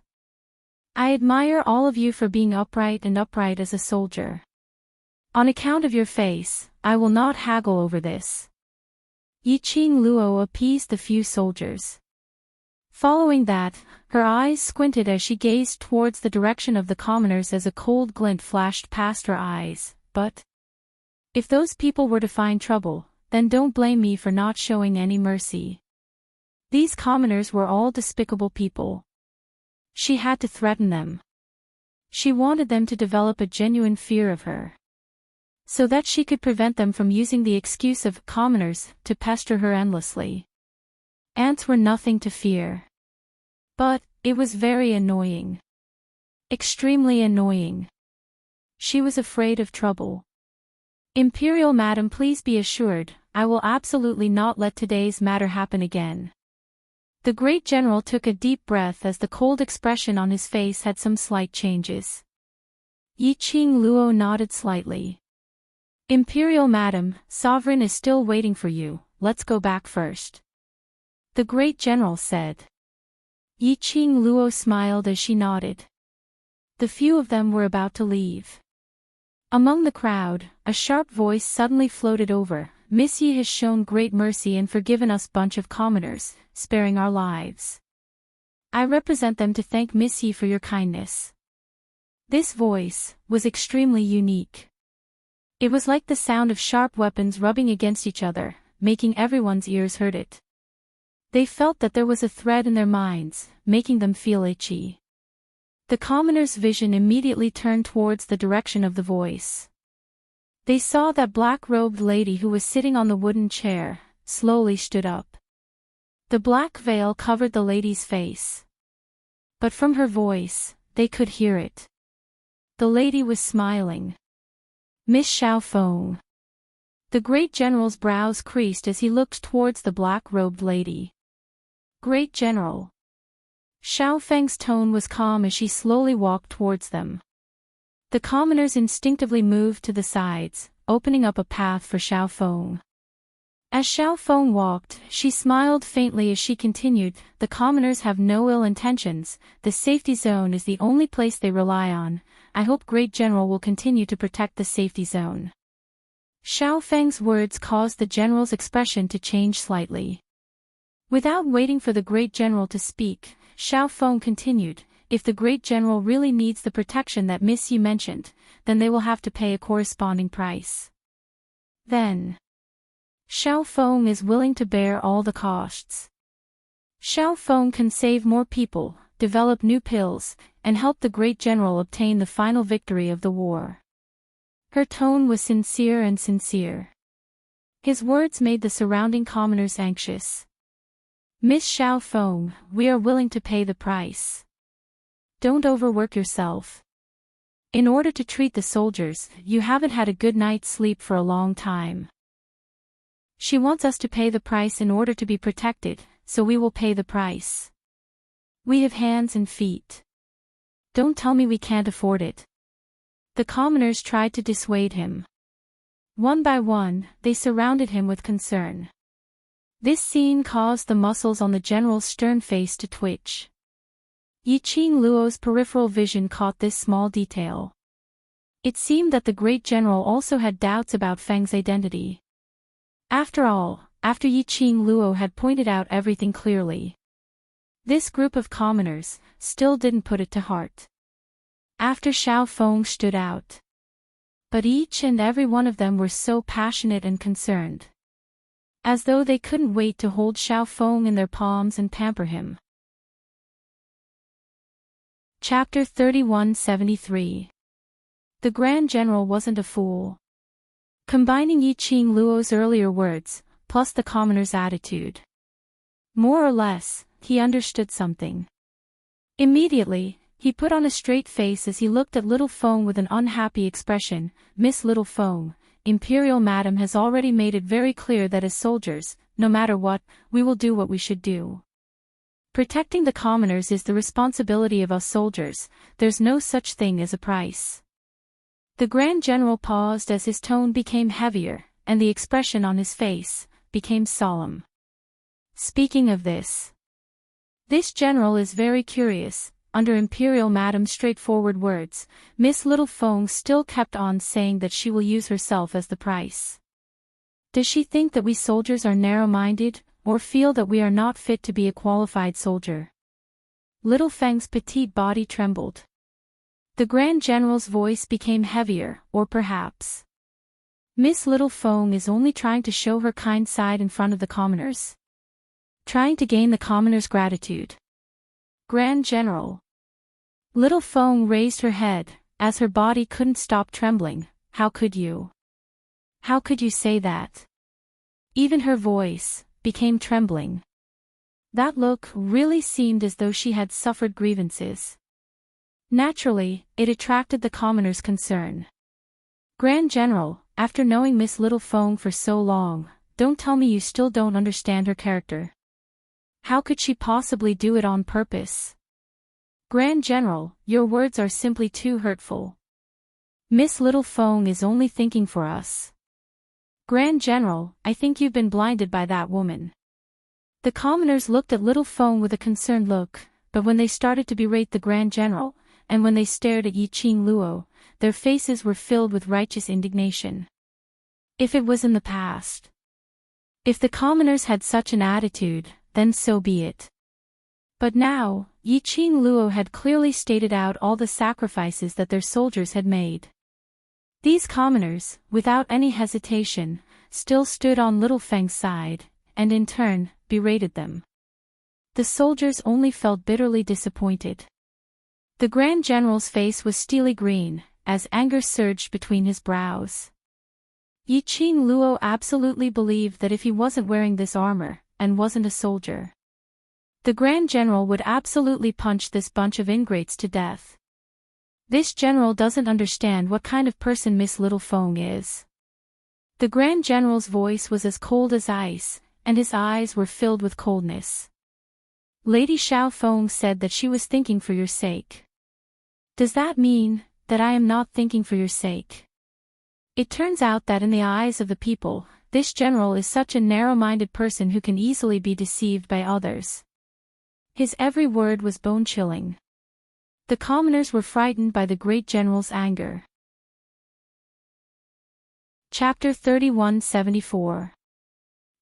I admire all of you for being upright as a soldier. On account of your face, I will not haggle over this. Yiqing Luo appeased the few soldiers. Following that, her eyes squinted as she gazed towards the direction of the commoners as a cold glint flashed past her eyes. But if those people were to find trouble, then don't blame me for not showing any mercy. These commoners were all despicable people. She had to threaten them. She wanted them to develop a genuine fear of her, so that she could prevent them from using the excuse of commoners to pester her endlessly. Ants were nothing to fear. But it was very annoying. Extremely annoying. She was afraid of trouble. Imperial Madam, please be assured, I will absolutely not let today's matter happen again. The great general took a deep breath as the cold expression on his face had some slight changes. Yiqing Luo nodded slightly. Imperial Madam, Sovereign is still waiting for you, let's go back first. The great general said. Yiqing Luo smiled as she nodded. The few of them were about to leave. Among the crowd, a sharp voice suddenly floated over. Miss Yi has shown great mercy and forgiven us bunch of commoners, sparing our lives. I represent them to thank Miss Yi for your kindness. This voice was extremely unique. It was like the sound of sharp weapons rubbing against each other, making everyone's ears hurt it. They felt that there was a thread in their minds, making them feel itchy. The commoner's vision immediately turned towards the direction of the voice. They saw that black-robed lady who was sitting on the wooden chair, slowly stood up. The black veil covered the lady's face. But from her voice, they could hear it. The lady was smiling. Miss Xiaofeng. The great general's brows creased as he looked towards the black-robed lady. Great General. Xiaofeng's tone was calm as she slowly walked towards them. The commoners instinctively moved to the sides, opening up a path for Xiaofeng. As Xiaofeng walked, she smiled faintly as she continued, the commoners have no ill intentions, the safety zone is the only place they rely on, I hope Great General will continue to protect the safety zone. Xiaofeng's words caused the general's expression to change slightly. Without waiting for the Great General to speak, Xiaofeng continued, if the Great General really needs the protection that Miss Yi mentioned, then they will have to pay a corresponding price. Then Xiaofeng is willing to bear all the costs. Xiaofeng can save more people, develop new pills, and help the Great General obtain the final victory of the war. Her tone was sincere and sincere. His words made the surrounding commoners anxious. Miss Xiaofeng, we are willing to pay the price. Don't overwork yourself. In order to treat the soldiers, you haven't had a good night's sleep for a long time. She wants us to pay the price in order to be protected, so we will pay the price. We have hands and feet. Don't tell me we can't afford it. The commoners tried to dissuade him. One by one, they surrounded him with concern. This scene caused the muscles on the general's stern face to twitch. Yiqing Luo's peripheral vision caught this small detail. It seemed that the great general also had doubts about Feng's identity. After all, after Yiqing Luo had pointed out everything clearly, this group of commoners still didn't put it to heart. After Xiao Feng stood out. But each and every one of them were so passionate and concerned. As though they couldn't wait to hold Xiao Feng in their palms and pamper him. Chapter 3173. The Grand General wasn't a fool. Combining Yiqing Luo's earlier words, plus the commoner's attitude. More or less, he understood something. Immediately, he put on a straight face as he looked at Little Feng with an unhappy expression. Miss Little Feng, Imperial Madam has already made it very clear that as soldiers, no matter what, we will do what we should do. Protecting the commoners is the responsibility of us soldiers, there's no such thing as a price. The Grand General paused as his tone became heavier, and the expression on his face became solemn. Speaking of this general is very curious. Under Imperial Madam's straightforward words, Miss Little Feng still kept on saying that she will use herself as the price. Does she think that we soldiers are narrow-minded, or feel that we are not fit to be a qualified soldier? Little Feng's petite body trembled. The Grand General's voice became heavier, or perhaps Miss Little Feng is only trying to show her kind side in front of the commoners. Trying to gain the commoners' gratitude. Grand General. Little Feng raised her head, as her body couldn't stop trembling. How could you? How could you say that? Even her voice became trembling. That look really seemed as though she had suffered grievances. Naturally, it attracted the commoners' concern. Grand General, after knowing Miss Little Feng for so long, don't tell me you still don't understand her character. How could she possibly do it on purpose? Grand General, your words are simply too hurtful. Miss Little Feng is only thinking for us. Grand General, I think you've been blinded by that woman. The commoners looked at Little Feng with a concerned look, but when they started to berate the Grand General, and when they stared at Yiqing Luo, their faces were filled with righteous indignation. If it was in the past. If the commoners had such an attitude, then so be it. But now, Yiqing Luo had clearly stated out all the sacrifices that their soldiers had made. These commoners, without any hesitation, still stood on Little Feng's side, and in turn, berated them. The soldiers only felt bitterly disappointed. The Grand General's face was steely green, as anger surged between his brows. Yiqing Luo absolutely believed that if he wasn't wearing this armor, and wasn't a soldier, the Grand General would absolutely punch this bunch of ingrates to death. This general doesn't understand what kind of person Miss Little Feng is. The Grand General's voice was as cold as ice, and his eyes were filled with coldness. Lady Xiao Feng said that she was thinking for your sake. Does that mean that I am not thinking for your sake? It turns out that in the eyes of the people, this general is such a narrow-minded person who can easily be deceived by others. His every word was bone-chilling. The commoners were frightened by the great general's anger. Chapter 3174.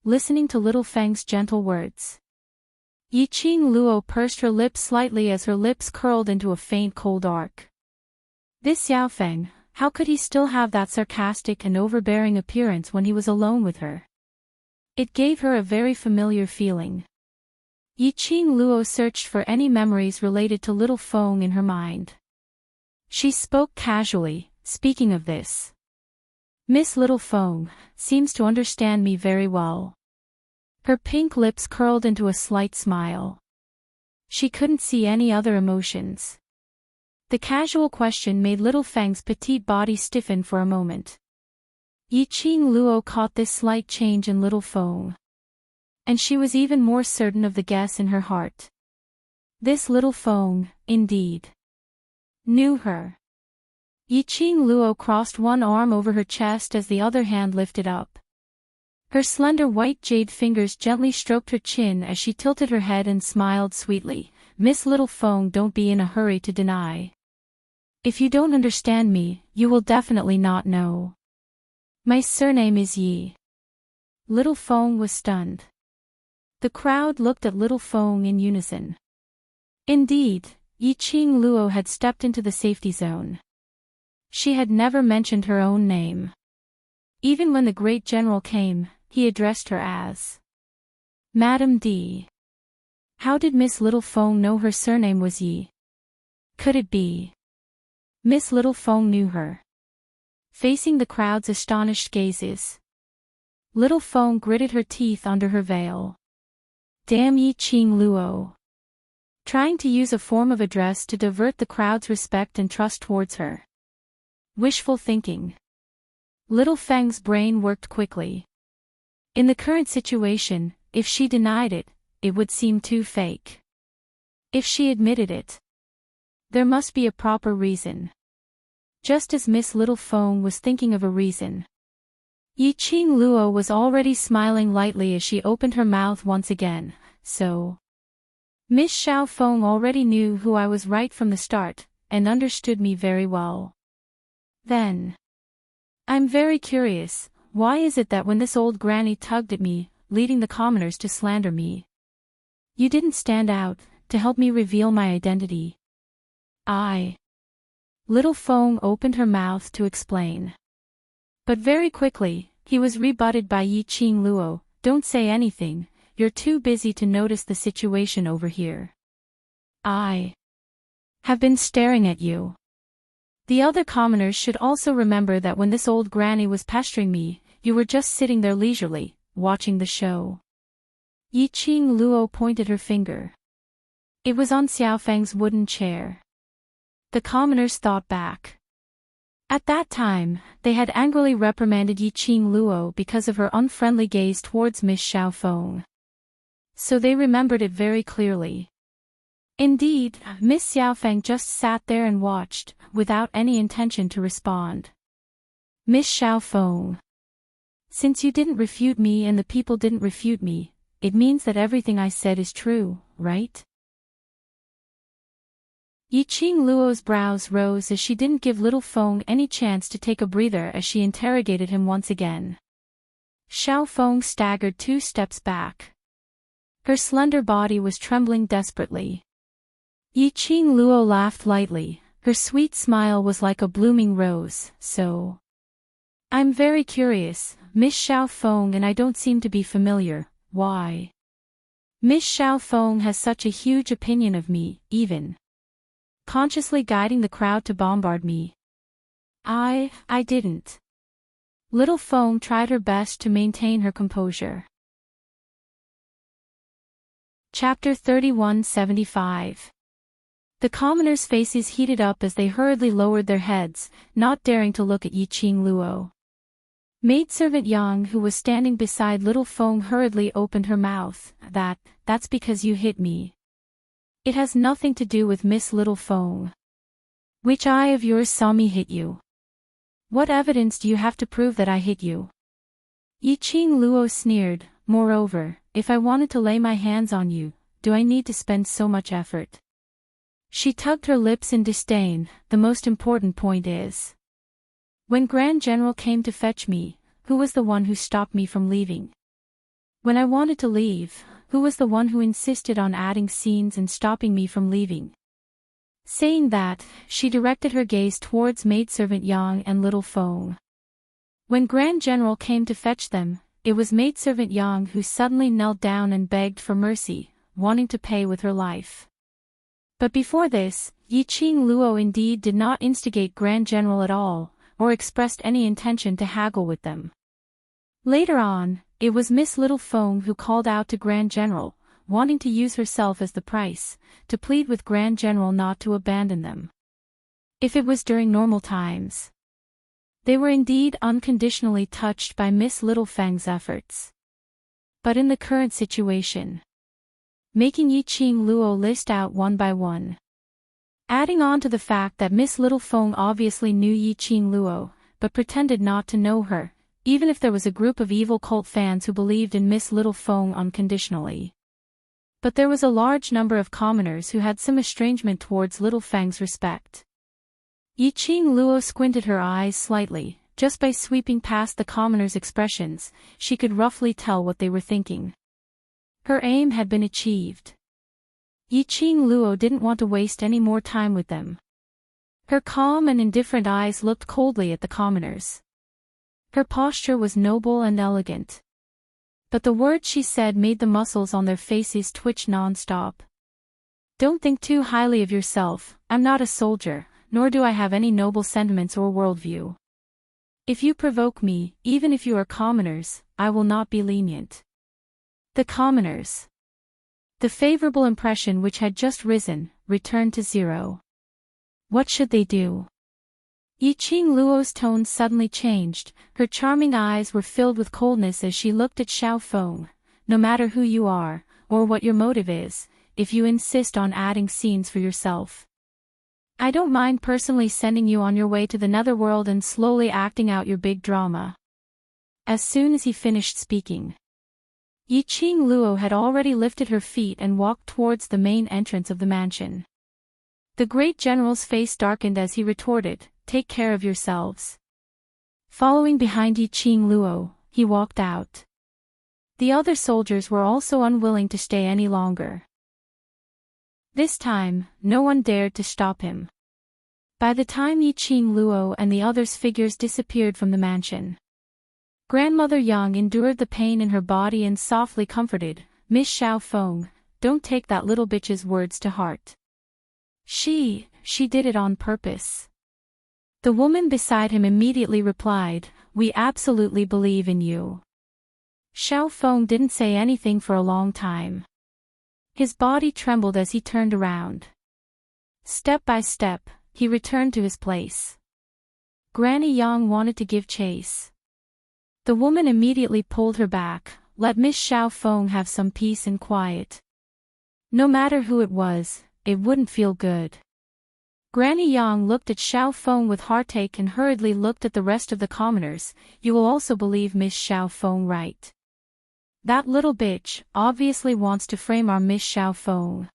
Listening to Little Feng's gentle words. Yiqing Luo pursed her lips slightly as her lips curled into a faint cold arc. This Xiao Feng, how could he still have that sarcastic and overbearing appearance when he was alone with her? It gave her a very familiar feeling. Yiqing Luo searched for any memories related to Little Feng in her mind. She spoke casually, speaking of this. Miss Little Feng seems to understand me very well. Her pink lips curled into a slight smile. She couldn't see any other emotions. The casual question made Little Feng's petite body stiffen for a moment. Yi Qing Luo caught this slight change in Little Feng. And she was even more certain of the guess in her heart. This Little Feng, indeed, knew her. Yi Qing Luo crossed one arm over her chest as the other hand lifted up. Her slender white jade fingers gently stroked her chin as she tilted her head and smiled sweetly. Miss Little Feng, don't be in a hurry to deny. If you don't understand me, you will definitely not know. My surname is Yi. Little Feng was stunned. The crowd looked at Little Feng in unison. Indeed, Yi Qing Luo had stepped into the safety zone. She had never mentioned her own name. Even when the great general came, he addressed her as Madame D. How did Miss Little Feng know her surname was Yi? Could it be Miss Little Feng knew her? Facing the crowd's astonished gazes, Little Feng gritted her teeth under her veil. Damn Yi Qing Luo. Trying to use a form of address to divert the crowd's respect and trust towards her. Wishful thinking. Little Feng's brain worked quickly. In the current situation, if she denied it, it would seem too fake. If she admitted it, there must be a proper reason. Just as Miss Little Feng was thinking of a reason, Yi Qing Luo was already smiling lightly as she opened her mouth once again. So, Miss Xiao Feng already knew who I was right from the start, and understood me very well. Then, I'm very curious, why is it that when this old granny tugged at me, leading the commoners to slander me, you didn't stand out, to help me reveal my identity? Little Feng opened her mouth to explain. But very quickly, he was rebutted by Yi Qing Luo. Don't say anything, you're too busy to notice the situation over here. I have been staring at you. The other commoners should also remember that when this old granny was pestering me, you were just sitting there leisurely, watching the show. Yi Qing Luo pointed her finger. It was on Xiaofeng's wooden chair. The commoners thought back. At that time, they had angrily reprimanded Yi Qing Luo because of her unfriendly gaze towards Miss Xiaofeng. So they remembered it very clearly. Indeed, Miss Xiaofeng just sat there and watched, without any intention to respond. Miss Xiaofeng. Since you didn't refute me and the people didn't refute me, it means that everything I said is true, right? Yi Qing Luo's brows rose as she didn't give Little Feng any chance to take a breather as she interrogated him once again. Xiao Feng staggered 2 steps back. Her slender body was trembling desperately. Yi Qing Luo laughed lightly, her sweet smile was like a blooming rose. So, I'm very curious, Miss Xiao Feng, and I don't seem to be familiar. Why? Miss Xiao Feng has such a huge opinion of me, even consciously guiding the crowd to bombard me. I didn't. Little Feng tried her best to maintain her composure. Chapter 3175. The commoners' faces heated up as they hurriedly lowered their heads, not daring to look at Yi Qing Luo. Maidservant Yang, who was standing beside Little Feng, hurriedly opened her mouth. That's because you hit me. It has nothing to do with Miss Little Feng. Which eye of yours saw me hit you? What evidence do you have to prove that I hit you? Yi Qing Luo sneered. Moreover, if I wanted to lay my hands on you, do I need to spend so much effort? She tugged her lips in disdain. The most important point is, when Grand General came to fetch me, who was the one who stopped me from leaving? When I wanted to leave, who was the one who insisted on adding scenes and stopping me from leaving? Saying that, she directed her gaze towards Maidservant Yang and Little Feng. When Grand General came to fetch them, it was Maidservant Yang who suddenly knelt down and begged for mercy, wanting to pay with her life. But before this, Yi Qing Luo indeed did not instigate Grand General at all, or expressed any intention to haggle with them. Later on, it was Miss Little Feng who called out to Grand General, wanting to use herself as the price, to plead with Grand General not to abandon them. if it was during normal times. They were indeed unconditionally touched by Miss Littlefang's efforts. But in the current situation, making Yi Qing Luo list out one by one. Adding on to the fact that Miss Littlefang obviously knew Yi Qing Luo, but pretended not to know her, even if there was a group of evil cult fans who believed in Miss Littlefang unconditionally. But there was a large number of commoners who had some estrangement towards Littlefang's respect. Yi Qing Luo squinted her eyes slightly. Just by sweeping past the commoners' expressions, she could roughly tell what they were thinking. Her aim had been achieved. Yi Qing Luo didn't want to waste any more time with them. Her calm and indifferent eyes looked coldly at the commoners. Her posture was noble and elegant. But the words she said made the muscles on their faces twitch non-stop. Don't think too highly of yourself. I'm not a soldier, nor do I have any noble sentiments or worldview. If you provoke me, even if you are commoners, I will not be lenient. The commoners. The favorable impression which had just risen, returned to zero. What should they do? Yi Qing Luo's tone suddenly changed. Her charming eyes were filled with coldness as she looked at Xiao Feng. No matter who you are, or what your motive is, if you insist on adding scenes for yourself, I don't mind personally sending you on your way to the netherworld and slowly acting out your big drama. As soon as he finished speaking, Yi Qing Luo had already lifted her feet and walked towards the main entrance of the mansion. The great general's face darkened as he retorted, "Take care of yourselves." Following behind Yi Qing Luo, he walked out. The other soldiers were also unwilling to stay any longer. This time, no one dared to stop him. By the time Yi Qing Luo and the others' figures disappeared from the mansion, Grandmother Yang endured the pain in her body and softly comforted, "Miss Xiao Feng, don't take that little bitch's words to heart. She did it on purpose." The woman beside him immediately replied, "We absolutely believe in you." Xiao Feng didn't say anything for a long time. His body trembled as he turned around. Step by step, he returned to his place. Granny Yang wanted to give chase. The woman immediately pulled her back. Let Miss Xiao Feng have some peace and quiet. No matter who it was, it wouldn't feel good. Granny Yang looked at Xiao Feng with heartache and hurriedly looked at the rest of the commoners. "You will also believe Miss Xiao Feng, right? That little bitch obviously wants to frame our Miss Xiao Feng."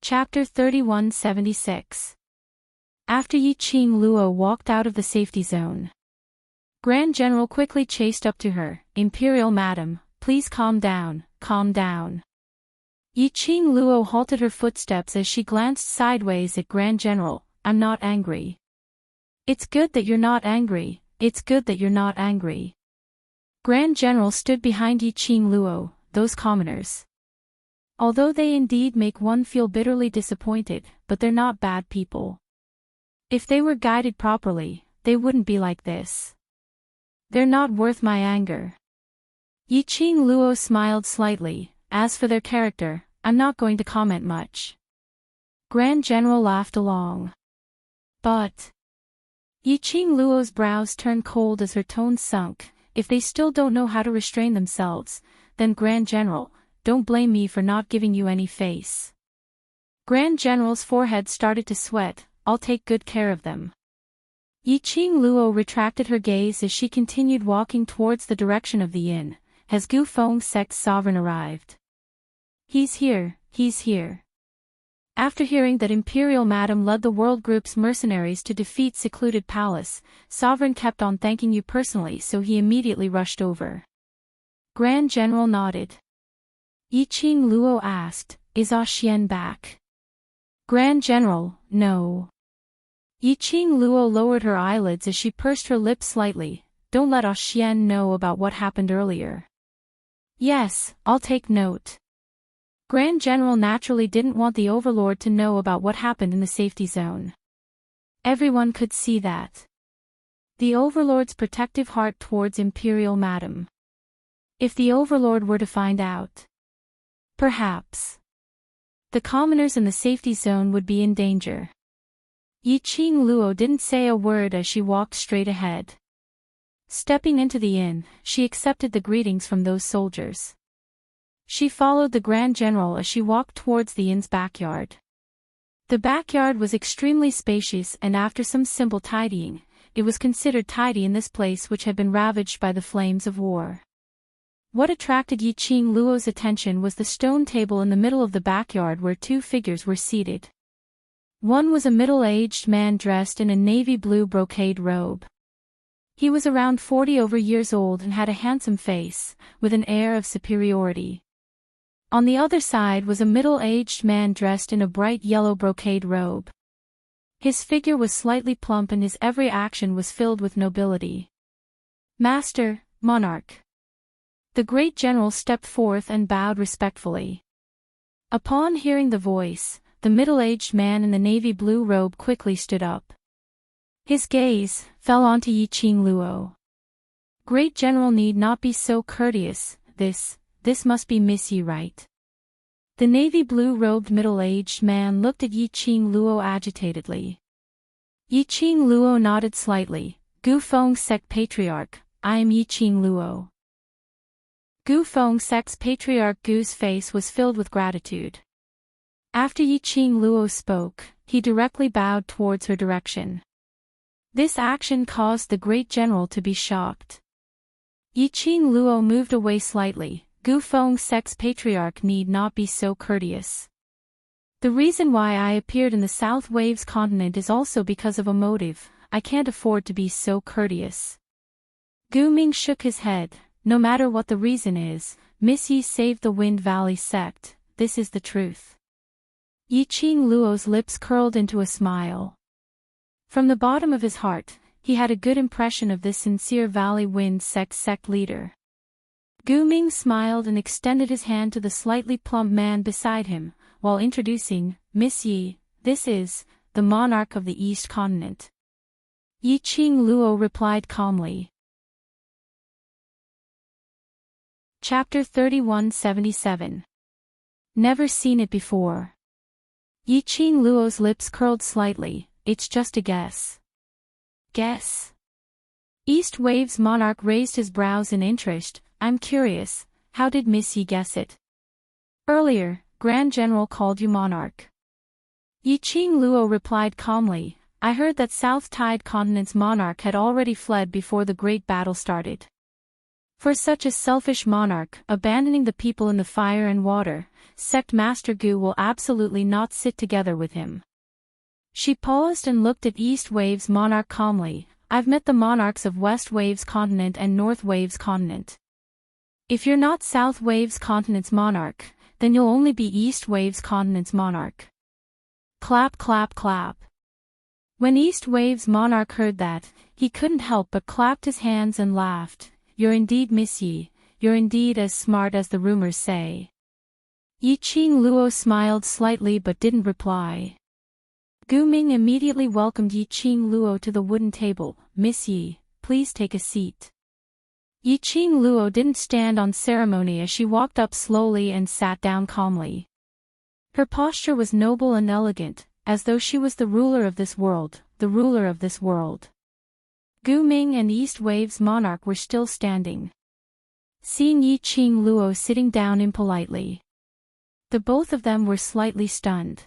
Chapter 3176. After Yi Qing Luo walked out of the safety zone, Grand General quickly chased up to her. "Imperial Madam, please calm down, calm down." Yi Qing Luo halted her footsteps as she glanced sideways at Grand General. "I'm not angry." "It's good that you're not angry, it's good that you're not angry." Grand General stood behind Yi Qing Luo. "Those commoners, although they indeed make one feel bitterly disappointed, but they're not bad people. If they were guided properly, they wouldn't be like this. They're not worth my anger." Yi Qing Luo smiled slightly. "As for their character, I'm not going to comment much." Grand General laughed along. "But..." Yi Qing Luo's brows turned cold as her tone sunk. "If they still don't know how to restrain themselves, then Grand General, don't blame me for not giving you any face." Grand General's forehead started to sweat. "I'll take good care of them." Yi Qing Luo retracted her gaze as she continued walking towards the direction of the inn. Has Gu Feng's sect's sovereign arrived? He's here, he's here." After hearing that Imperial Madam led the World Group's mercenaries to defeat Secluded Palace, Sovereign kept on thanking you personally, so he immediately rushed over. Grand General nodded. Yi Qing Luo asked, "Is Ah Xian back?" Grand General, "No." Yi Qing Luo lowered her eyelids as she pursed her lips slightly. "Don't let Ah Xian know about what happened earlier." "Yes, I'll take note." Grand General naturally didn't want the Overlord to know about what happened in the safety zone. Everyone could see that. The Overlord's protective heart towards Imperial Madam. If the Overlord were to find out. Perhaps. The commoners in the safety zone would be in danger. Yiqing Luo didn't say a word as she walked straight ahead. Stepping into the inn, she accepted the greetings from those soldiers. She followed the Grand General as she walked towards the inn's backyard. The backyard was extremely spacious, and after some simple tidying, it was considered tidy in this place which had been ravaged by the flames of war. What attracted Yiqing Luo's attention was the stone table in the middle of the backyard where two figures were seated. One was a middle-aged man dressed in a navy blue brocade robe. He was around 40 years old and had a handsome face, with an air of superiority. On the other side was a middle-aged man dressed in a bright yellow brocade robe. His figure was slightly plump and his every action was filled with nobility. "Master, monarch." The great general stepped forth and bowed respectfully. Upon hearing the voice, the middle-aged man in the navy blue robe quickly stood up. His gaze fell onto Yiqing Luo. "Great general need not be so courteous, this must be Miss Yi, right?" The navy blue-robed middle-aged man looked at Yiqing Luo agitatedly. Yiqing Luo nodded slightly. "Gu Feng Sect Patriarch, I am Yiqing Luo." Gu Feng Sect's Patriarch Gu's face was filled with gratitude. After Yiqing Luo spoke, he directly bowed towards her direction. This action caused the great general to be shocked. Yiqing Luo moved away slightly. "Gu Feng Sect's Patriarch need not be so courteous. The reason why I appeared in the South Waves continent is also because of a motive. I can't afford to be so courteous." Gu Ming shook his head. "No matter what the reason is, Miss Yi saved the Wind Valley sect, this is the truth." Yiqing Luo's lips curled into a smile. From the bottom of his heart, he had a good impression of this sincere Valley Wind sect leader. Gu Ming smiled and extended his hand to the slightly plump man beside him, while introducing, "Miss Yi, this is the monarch of the East Continent." Yiqing Luo replied calmly. Chapter 3177. Never seen it before. Yiqing Luo's lips curled slightly. "It's just a guess." "Guess?" East Waves monarch raised his brows in interest. "I'm curious, how did Miss Yi guess it?" "Earlier, Grand General called you monarch." Yiqing Luo replied calmly. "I heard that South Tide Continent's monarch had already fled before the great battle started. For such a selfish monarch, abandoning the people in the fire and water, Sect Master Gu will absolutely not sit together with him." She paused and looked at East Waves monarch calmly. "I've met the monarchs of West Waves continent and North Waves continent. If you're not South Waves continent's monarch, then you'll only be East Waves continent's monarch." Clap clap clap. When East Waves monarch heard that, he couldn't help but clapped his hands and laughed. "You're indeed Miss Yi, you're indeed as smart as the rumors say." Yiqing Luo smiled slightly but didn't reply. Gu Ming immediately welcomed Yiqing Luo to the wooden table. "Miss Yi, please take a seat." Yiqing Luo didn't stand on ceremony as she walked up slowly and sat down calmly. Her posture was noble and elegant, as though she was the ruler of this world, the ruler of this world. Gu Ming and East Waves monarch were still standing. Seeing Yiqing Luo sitting down impolitely, the both of them were slightly stunned.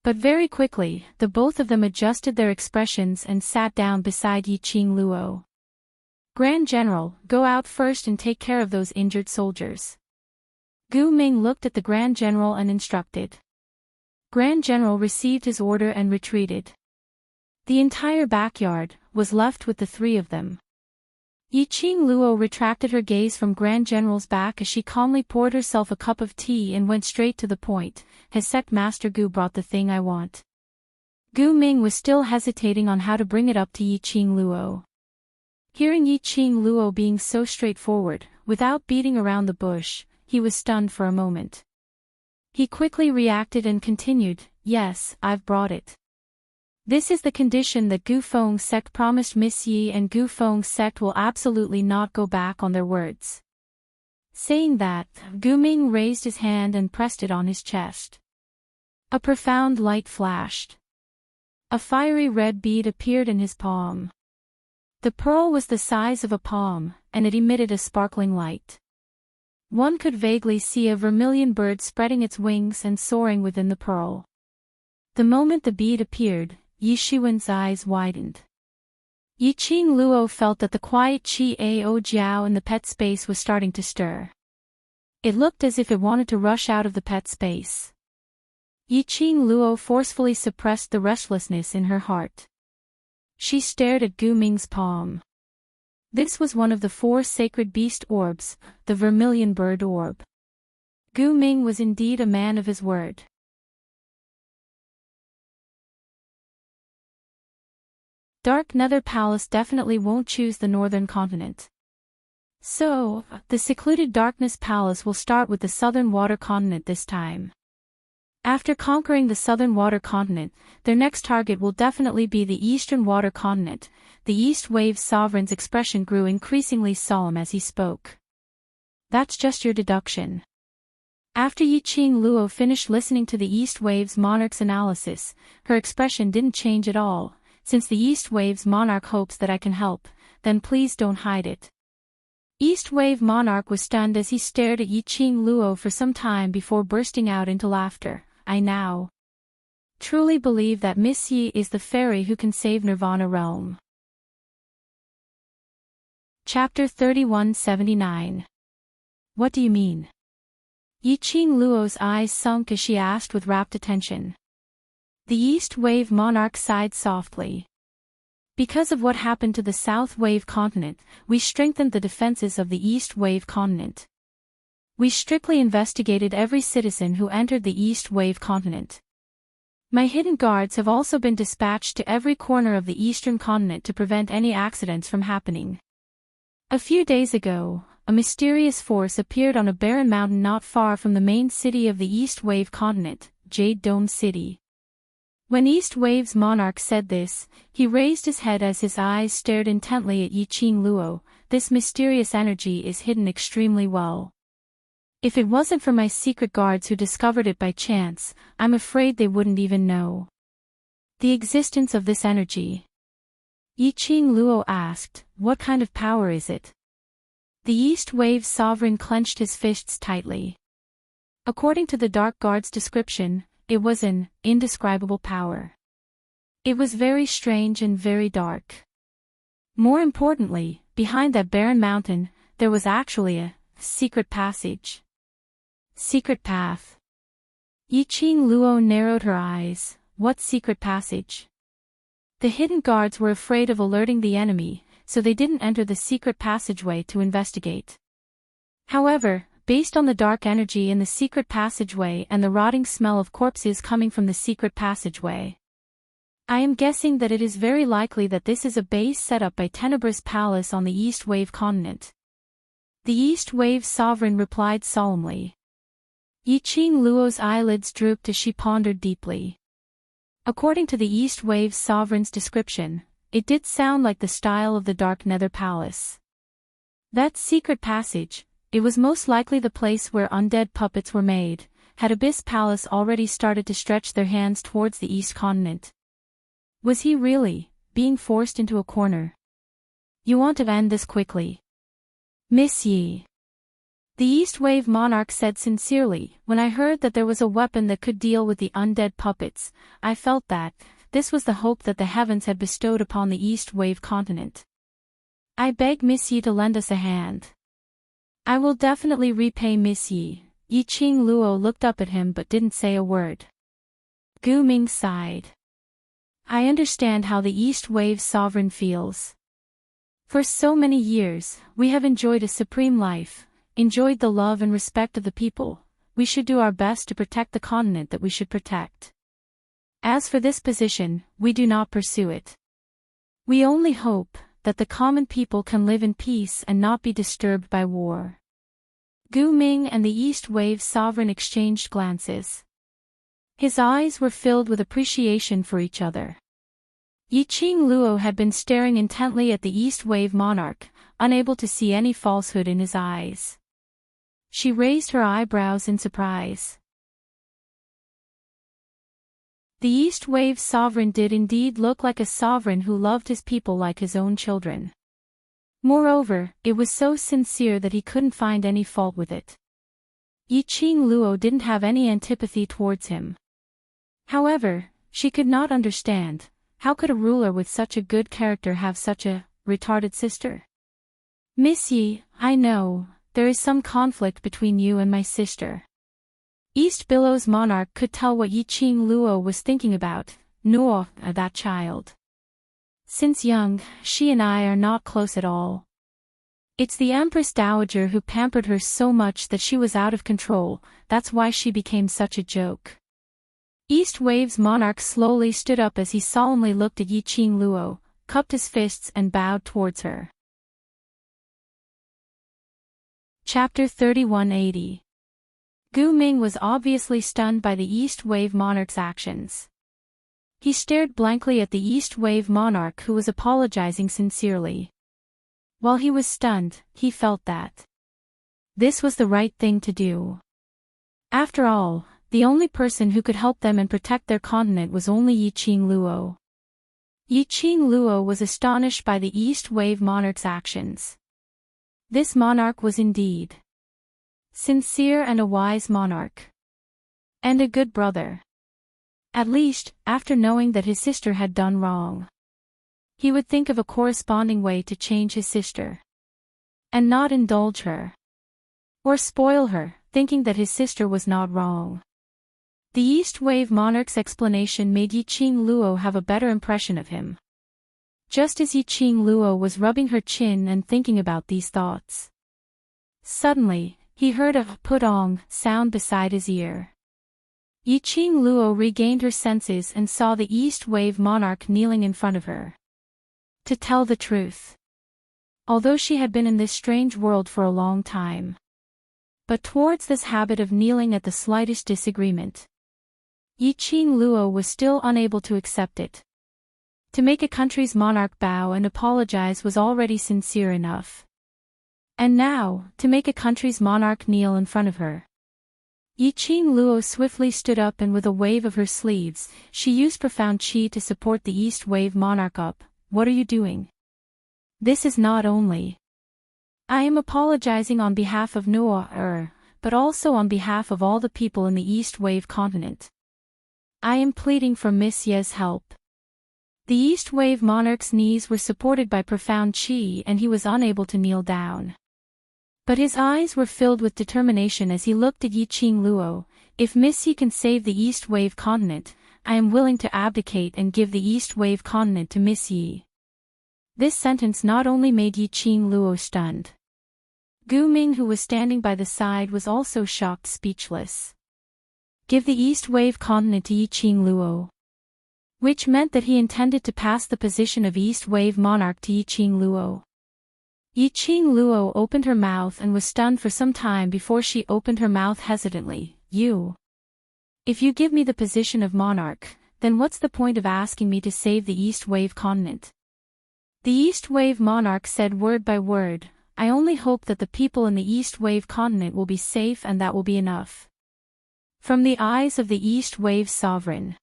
But very quickly, the both of them adjusted their expressions and sat down beside Yiqing Luo. "Grand General, go out first and take care of those injured soldiers." Gu Ming looked at the Grand General and instructed. Grand General received his order and retreated. The entire backyard was left with the three of them. Yiqing Luo retracted her gaze from Grand General's back as she calmly poured herself a cup of tea and went straight to the point. "Has Sect Master Gu brought the thing I want?" Gu Ming was still hesitating on how to bring it up to Yiqing Luo. Hearing Yiqing Luo being so straightforward, without beating around the bush, he was stunned for a moment. He quickly reacted and continued, "Yes, I've brought it. This is the condition that Gu Feng Sect promised Miss Yi, and Gu Feng Sect will absolutely not go back on their words." Saying that, Gu Ming raised his hand and pressed it on his chest. A profound light flashed. A fiery red bead appeared in his palm. The pearl was the size of a palm, and it emitted a sparkling light. One could vaguely see a vermilion bird spreading its wings and soaring within the pearl. The moment the bead appeared, Yi Shiwen's eyes widened. Yi Qing Luo felt that the quiet Qi Ao Jiao in the pet space was starting to stir. It looked as if it wanted to rush out of the pet space. Yi Qing Luo forcefully suppressed the restlessness in her heart. She stared at Gu Ming's palm. This was one of the 4 sacred beast orbs, the vermilion bird orb. Gu Ming was indeed a man of his word. Dark Nether Palace definitely won't choose the northern continent. So, the secluded Darkness Palace will start with the southern water continent this time. After conquering the southern water continent, their next target will definitely be the eastern water continent. The East Wave Sovereign's expression grew increasingly solemn as he spoke. That's just your deduction. After Yi Qing Luo finished listening to the East Wave's monarch's analysis, her expression didn't change at all. Since the East Wave's monarch hopes that I can help, then please don't hide it. East Wave Monarch was stunned as he stared at Yi Qing Luo for some time before bursting out into laughter. I now truly believe that Miss Yi is the fairy who can save Nirvana Realm. Chapter 3179. What do you mean? Yi Qing Luo's eyes sunk as she asked with rapt attention. The East Wave Monarch sighed softly. Because of what happened to the South Wave continent, we strengthened the defenses of the East Wave continent. We strictly investigated every citizen who entered the East Wave continent. My hidden guards have also been dispatched to every corner of the Eastern continent to prevent any accidents from happening. A few days ago, a mysterious force appeared on a barren mountain not far from the main city of the East Wave continent, Jade Dome City. When East Wave's monarch said this, he raised his head as his eyes stared intently at Yi Qing Luo. This mysterious energy is hidden extremely well. If it wasn't for my secret guards who discovered it by chance, I'm afraid they wouldn't even know the existence of this energy. Yi Qing Luo asked, what kind of power is it? The East Wave Sovereign clenched his fists tightly. According to the Dark Guard's description, it was an indescribable power. It was very strange and very dark. More importantly, behind that barren mountain, there was actually a secret passage. Secret path. Yi Qing Luo narrowed her eyes. What secret passage? The hidden guards were afraid of alerting the enemy, so they didn't enter the secret passageway to investigate. However, based on the dark energy in the secret passageway and the rotting smell of corpses coming from the secret passageway, I am guessing that it is very likely that this is a base set up by Tenebrous Palace on the East Wave continent. The East Wave Sovereign replied solemnly. Yi Qing Luo's eyelids drooped as she pondered deeply. According to the East Wave Sovereign's description, it did sound like the style of the Dark Nether Palace. That secret passage, it was most likely the place where undead puppets were made. Had Abyss Palace already started to stretch their hands towards the East continent? Was he really being forced into a corner? You want to end this quickly, Miss Yi. The East Wave Monarch said sincerely, when I heard that there was a weapon that could deal with the undead puppets, I felt that this was the hope that the heavens had bestowed upon the East Wave continent. I beg Miss Yi to lend us a hand. I will definitely repay Miss Yi. Yi Qing Luo looked up at him but didn't say a word. Gu Ming sighed. I understand how the East Wave Sovereign feels. For so many years, we have enjoyed a supreme life, enjoyed the love and respect of the people. We should do our best to protect the continent that we should protect. As for this position, we do not pursue it. We only hope that the common people can live in peace and not be disturbed by war. Gu Ming and the East Wave Sovereign exchanged glances. His eyes were filled with appreciation for each other. Yi Qing Luo had been staring intently at the East Wave Monarch, unable to see any falsehood in his eyes. She raised her eyebrows in surprise. The East Wave sovereign did indeed look like a sovereign who loved his people like his own children. Moreover, it was so sincere that he couldn't find any fault with it. Yi Qing Luo didn't have any antipathy towards him. However, she could not understand, how could a ruler with such a good character have such a retarded sister? Miss Yi, I know, there is some conflict between you and my sister. East Billow's monarch could tell what Yi Qing Luo was thinking about, nor that child. Since young, she and I are not close at all. It's the Empress Dowager who pampered her so much that she was out of control, that's why she became such a joke. East Wave's monarch slowly stood up as he solemnly looked at Yi Qing Luo, cupped his fists and bowed towards her. Chapter 3180. Gu Ming was obviously stunned by the East Wave monarch's actions. He stared blankly at the East Wave monarch who was apologizing sincerely. While he was stunned, he felt that this was the right thing to do. After all, the only person who could help them and protect their continent was only Yi Qing Luo. Yi Qing Luo was astonished by the East Wave monarch's actions. This monarch was indeed sincere and a wise monarch. And a good brother. At least, after knowing that his sister had done wrong. He would think of a corresponding way to change his sister. And not indulge her. Or spoil her, thinking that his sister was not wrong. The East Wave monarch's explanation made Yi Qing Luo have a better impression of him. Just as Yi Qing Luo was rubbing her chin and thinking about these thoughts. Suddenly, he heard a pudong sound beside his ear. Yi Qing Luo regained her senses and saw the East Wave monarch kneeling in front of her. To tell the truth, although she had been in this strange world for a long time, but towards this habit of kneeling at the slightest disagreement, Yi Qing Luo was still unable to accept it. To make a country's monarch bow and apologize was already sincere enough. And now, to make a country's monarch kneel in front of her. Yi Qing Luo swiftly stood up and with a wave of her sleeves, she used profound qi to support the East Wave monarch up. What are you doing? This is not only. I am apologizing on behalf of Noah, but also on behalf of all the people in the East Wave continent. I am pleading for Miss Ye's help. The East Wave monarch's knees were supported by profound qi and he was unable to kneel down. But his eyes were filled with determination as he looked at Yi Qing Luo. If Miss Yi can save the East Wave continent, I am willing to abdicate and give the East Wave continent to Miss Yi. This sentence not only made Yi Qing Luo stunned. Gu Ming, who was standing by the side, was also shocked, speechless. Give the East Wave continent to Yi Qing Luo. Which meant that he intended to pass the position of East Wave monarch to Yi Qing Luo. Yi Qing Luo opened her mouth and was stunned for some time before she opened her mouth hesitantly. If you give me the position of monarch, then what's the point of asking me to save the East Wave continent? The East Wave monarch said word by word, I only hope that the people in the East Wave continent will be safe and that will be enough. From the eyes of the East Wave sovereign,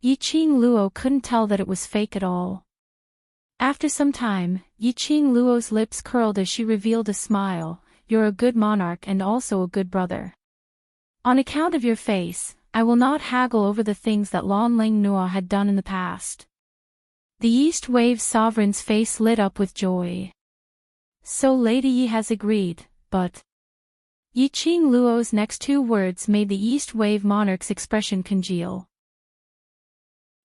Yi Qing Luo couldn't tell that it was fake at all. After some time, Yi Qing Luo's lips curled as she revealed a smile. You're a good monarch and also a good brother. On account of your face, I will not haggle over the things that Lan Ling Nua had done in the past. The East Wave sovereign's face lit up with joy. So Lady Yi has agreed, but Yi Qing Luo's next two words made the East Wave monarch's expression congeal.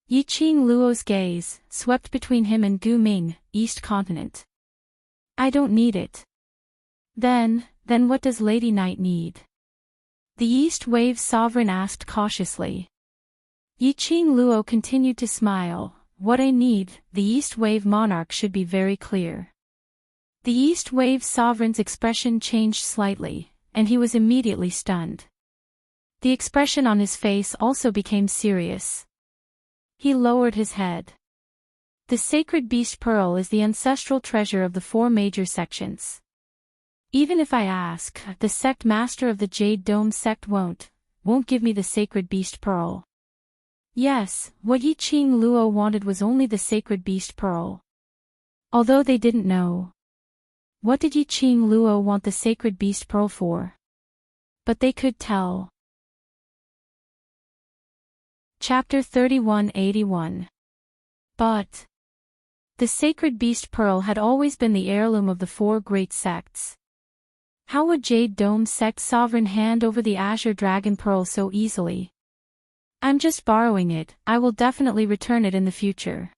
Yi Qing Luo's gaze swept between him and Gu Ming, East Continent. I don't need it. Then what does Lady Night need? The East Wave sovereign asked cautiously. Yi Qing Luo continued to smile. What I need, the East Wave monarch should be very clear. The East Wave sovereign's expression changed slightly, and he was immediately stunned. The expression on his face also became serious. He lowered his head. The sacred beast pearl is the ancestral treasure of the four major sections. Even if I ask, the sect master of the Jade Dome sect won't give me the sacred beast pearl. Yes, what Yi Qing Luo wanted was only the sacred beast pearl. Although they didn't know. What did Yi Qing Luo want the sacred beast pearl for? But they could tell. Chapter 3181. But the sacred beast pearl had always been the heirloom of the four great sects. How would Jade Dome sect sovereign hand over the Azure Dragon Pearl so easily? I'm just borrowing it, I will definitely return it in the future.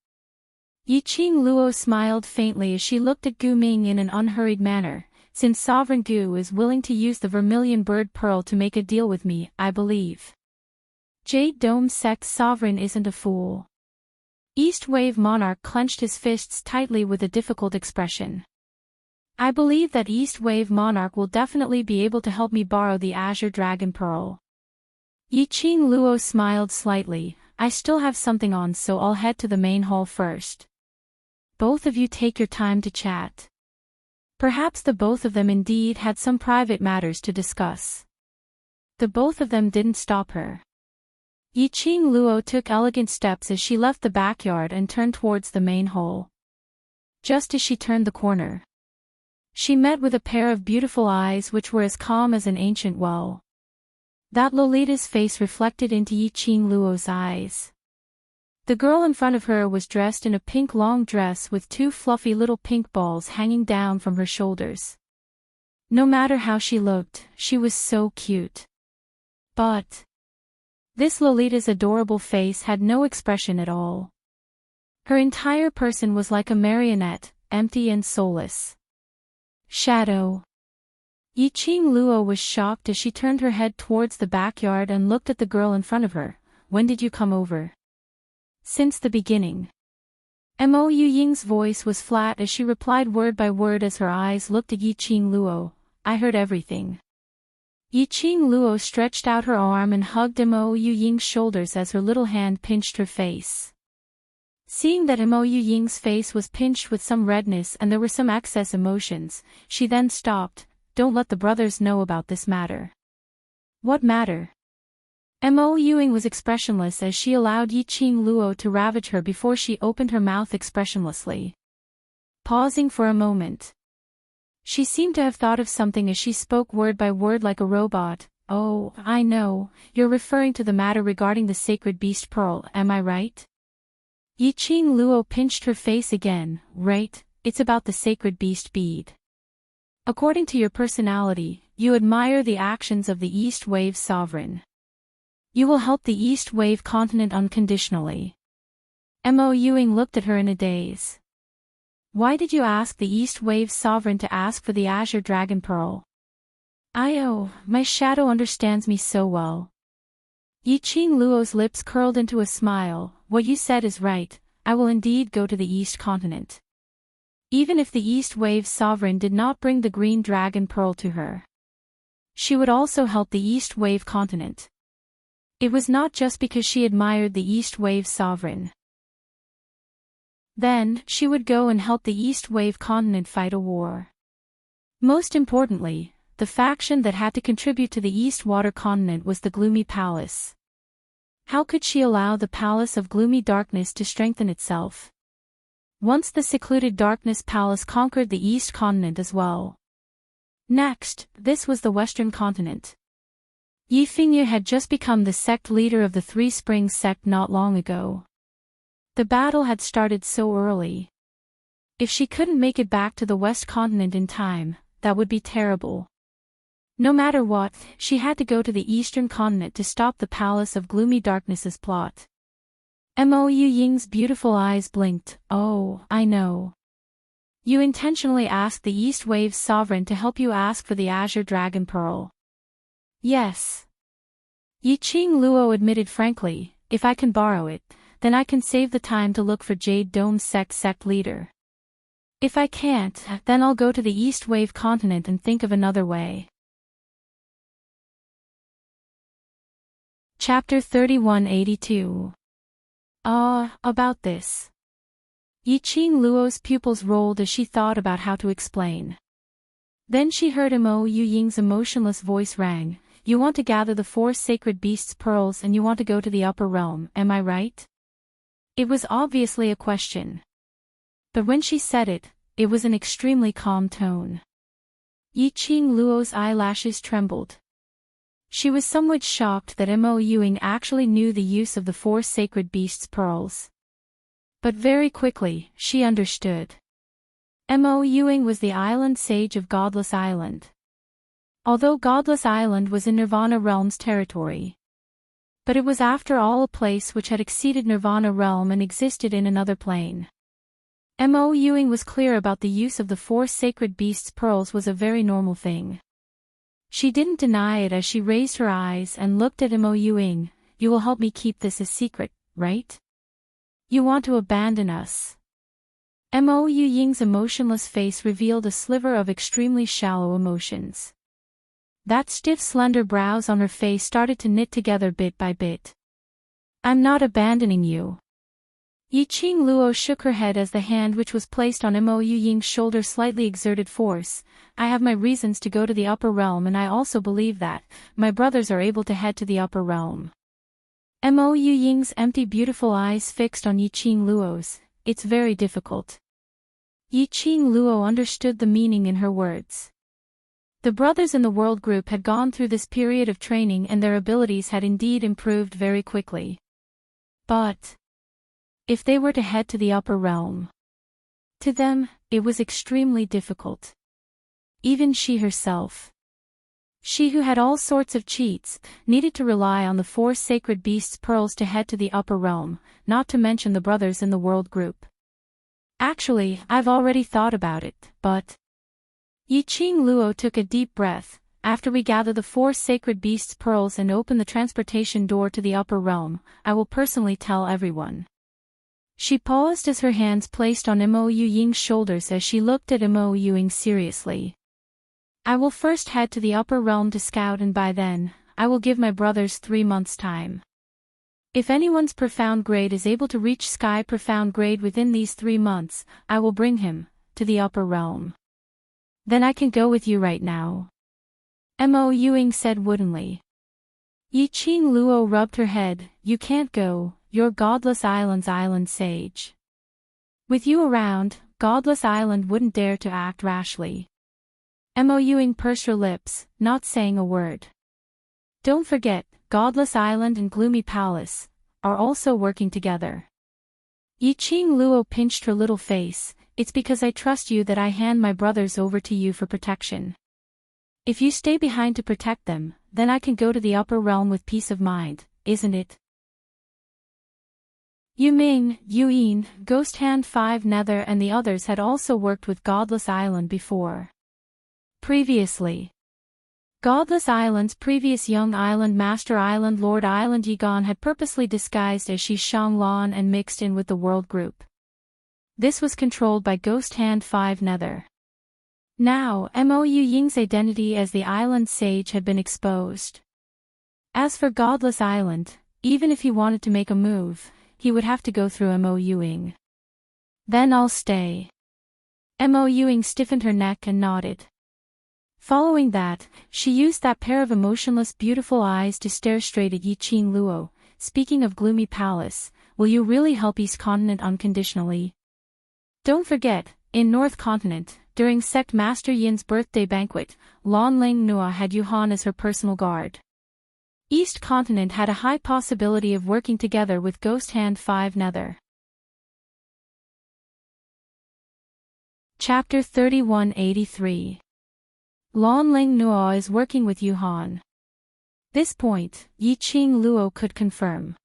Yi Qing Luo smiled faintly as she looked at Gu Ming in an unhurried manner. Since Sovereign Gu is willing to use the vermilion bird pearl to make a deal with me, I believe Jade Dome sect sovereign isn't a fool. East Wave Monarch clenched his fists tightly with a difficult expression. I believe that East Wave Monarch will definitely be able to help me borrow the Azure Dragon Pearl. Yi Qing Luo smiled slightly. I still have something on, so I'll head to the main hall first. Both of you take your time to chat. Perhaps the both of them indeed had some private matters to discuss. The both of them didn't stop her. Yi Qing Luo took elegant steps as she left the backyard and turned towards the main hall. Just as she turned the corner, she met with a pair of beautiful eyes which were as calm as an ancient well. That Lolita's face reflected into Yi Qing Luo's eyes. The girl in front of her was dressed in a pink long dress with two fluffy little pink balls hanging down from her shoulders. No matter how she looked, she was so cute. But this Lolita's adorable face had no expression at all. Her entire person was like a marionette, empty and soulless. Shadow. Yi Qing Luo was shocked as she turned her head towards the backyard and looked at the girl in front of her. When did you come over? Since the beginning. Mo Yuying's voice was flat as she replied word by word as her eyes looked at Yi Qing Luo. I heard everything. Yi Qing Luo stretched out her arm and hugged Mo Yuying's shoulders as her little hand pinched her face. Seeing that Mo Yuying's face was pinched with some redness and there were some excess emotions, she then stopped. Don't let the brothers know about this matter. What matter? Mo Yuying was expressionless as she allowed Yi Qing Luo to ravage her before she opened her mouth expressionlessly. Pausing for a moment, she seemed to have thought of something as she spoke word by word like a robot. Oh, I know, you're referring to the matter regarding the sacred beast pearl, am I right? Yi Qing Luo pinched her face again. Right, it's about the sacred beast bead. According to your personality, you admire the actions of the East Wave Sovereign. You will help the East Wave continent unconditionally. Mo Yuying looked at her in a daze. Why did you ask the East Wave Sovereign to ask for the Azure Dragon Pearl? My shadow understands me so well. Yi Qing Luo's lips curled into a smile. What you said is right, I will indeed go to the East continent. Even if the East Wave Sovereign did not bring the Green Dragon Pearl to her, she would also help the East Wave continent. It was not just because she admired the East Wave Sovereign. Then, she would go and help the East Wave continent fight a war. Most importantly, the faction that had to contribute to the East Water continent was the Gloomy Palace. How could she allow the Palace of Gloomy Darkness to strengthen itself? Once the secluded Darkness Palace conquered the East continent as well. Next, this was the Western continent. Yi Fingyu had just become the sect leader of the Three Springs sect not long ago. The battle had started so early. If she couldn't make it back to the West continent in time, that would be terrible. No matter what, she had to go to the Eastern continent to stop the Palace of Gloomy Darkness's plot. Mo Yuying's beautiful eyes blinked. Oh, I know. You intentionally asked the East Wave Sovereign to help you ask for the Azure Dragon Pearl. Yes. Yi Qing Luo admitted frankly, if I can borrow it, then I can save the time to look for Jade Dome sect leader. If I can't, then I'll go to the East Wave continent and think of another way. Chapter 3182. About this. Yi Qing Luo's pupils rolled as she thought about how to explain. Then she heard Mo Yuying's emotionless voice rang. you want to gather the 4 sacred beasts' pearls and you want to go to the upper realm, am I right? It was obviously a question. But when she said it, it was an extremely calm tone. Yi-Ching Luo's eyelashes trembled. She was somewhat shocked that Mo Yuing actually knew the use of the 4 sacred beasts' pearls. But very quickly, she understood. Mo Yuing was the island sage of Godless Island. Although Godless Island was in Nirvana Realm's territory. But it was after all a place which had exceeded Nirvana Realm and existed in another plane. Mo Yuing was clear about the use of the 4 sacred beasts' pearls was a very normal thing. She didn't deny it as she raised her eyes and looked at Mo Yuing. You will help me keep this a secret, right? You want to abandon us. Mo Yuing's emotionless face revealed a sliver of extremely shallow emotions. That stiff slender brows on her face started to knit together bit by bit. I'm not abandoning you. Yi-Ching Luo shook her head as the hand which was placed on Mo Yuing's shoulder slightly exerted force. I have my reasons to go to the upper realm and I also believe that my brothers are able to head to the upper realm. Mo Yuing's empty beautiful eyes fixed on Yi-Ching Luo's. It's very difficult. Yi-Ching Luo understood the meaning in her words. The brothers in the world group had gone through this period of training and their abilities had indeed improved very quickly. But if they were to head to the upper realm, to them, it was extremely difficult. Even she herself. She who had all sorts of cheats, needed to rely on the 4 sacred beasts' pearls to head to the upper realm, not to mention the brothers in the world group. Actually, I've already thought about it, but Yi-Ching Luo took a deep breath. After we gather the 4 sacred beasts' pearls and open the transportation door to the upper realm, I will personally tell everyone. She paused as her hands placed on Mo Yuing's shoulders as she looked at Mo Yuing seriously. I will first head to the upper realm to scout and by then, I will give my brothers 3 months' time. If anyone's profound grade is able to reach sky profound grade within these 3 months, I will bring him to the upper realm. Then I can go with you right now. Mo Yuing said woodenly. Yi-Ching Luo rubbed her head. You can't go, you're Godless Island's island sage. With you around, Godless Island wouldn't dare to act rashly. Mo Yuing pursed her lips, not saying a word. Don't forget, Godless Island and Gloomy Palace are also working together. Yi-Ching Luo pinched her little face. It's because I trust you that I hand my brothers over to you for protection. If you stay behind to protect them, then I can go to the upper realm with peace of mind, isn't it? Yu Ming, Yu Yin, Ghost Hand 5 Nether and the others had also worked with Godless Island before. Previously, Godless Island's previous young island master island Lord Island Yigon had purposely disguised as Shi Shanglan and mixed in with the world group. This was controlled by Ghost Hand 5 Nether. Now, Mo Yuing's identity as the island sage had been exposed. As for Godless Island, even if he wanted to make a move, he would have to go through Mo Yuing. Then I'll stay. Mo Yuing stiffened her neck and nodded. Following that, she used that pair of emotionless beautiful eyes to stare straight at Yi-Ching Luo. Speaking of Gloomy Palace, will you really help East Continent unconditionally? Don't forget, in North Continent, during Sect Master Yin's birthday banquet, Lan Ling Nua had Yuhan as her personal guard. East Continent had a high possibility of working together with Ghost Hand 5 Nether. Chapter 3183. Lan Ling Nua is working with Yuhan. This point, Yi-Ching Luo could confirm.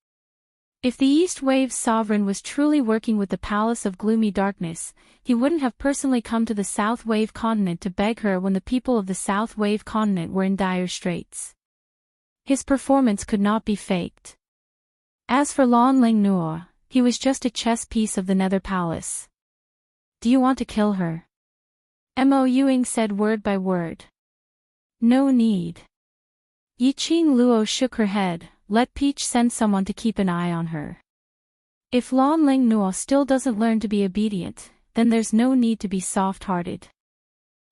If the East Wave's sovereign was truly working with the Palace of Gloomy Darkness, he wouldn't have personally come to the South Wave continent to beg her when the people of the South Wave continent were in dire straits. His performance could not be faked. As for Lan Ling Nua, he was just a chess piece of the Nether Palace. Do you want to kill her? Mo Yuing said word by word. No need. Yi-Ching Luo shook her head. Let Peach send someone to keep an eye on her. If Lan Ling Nua still doesn't learn to be obedient, then there's no need to be soft-hearted.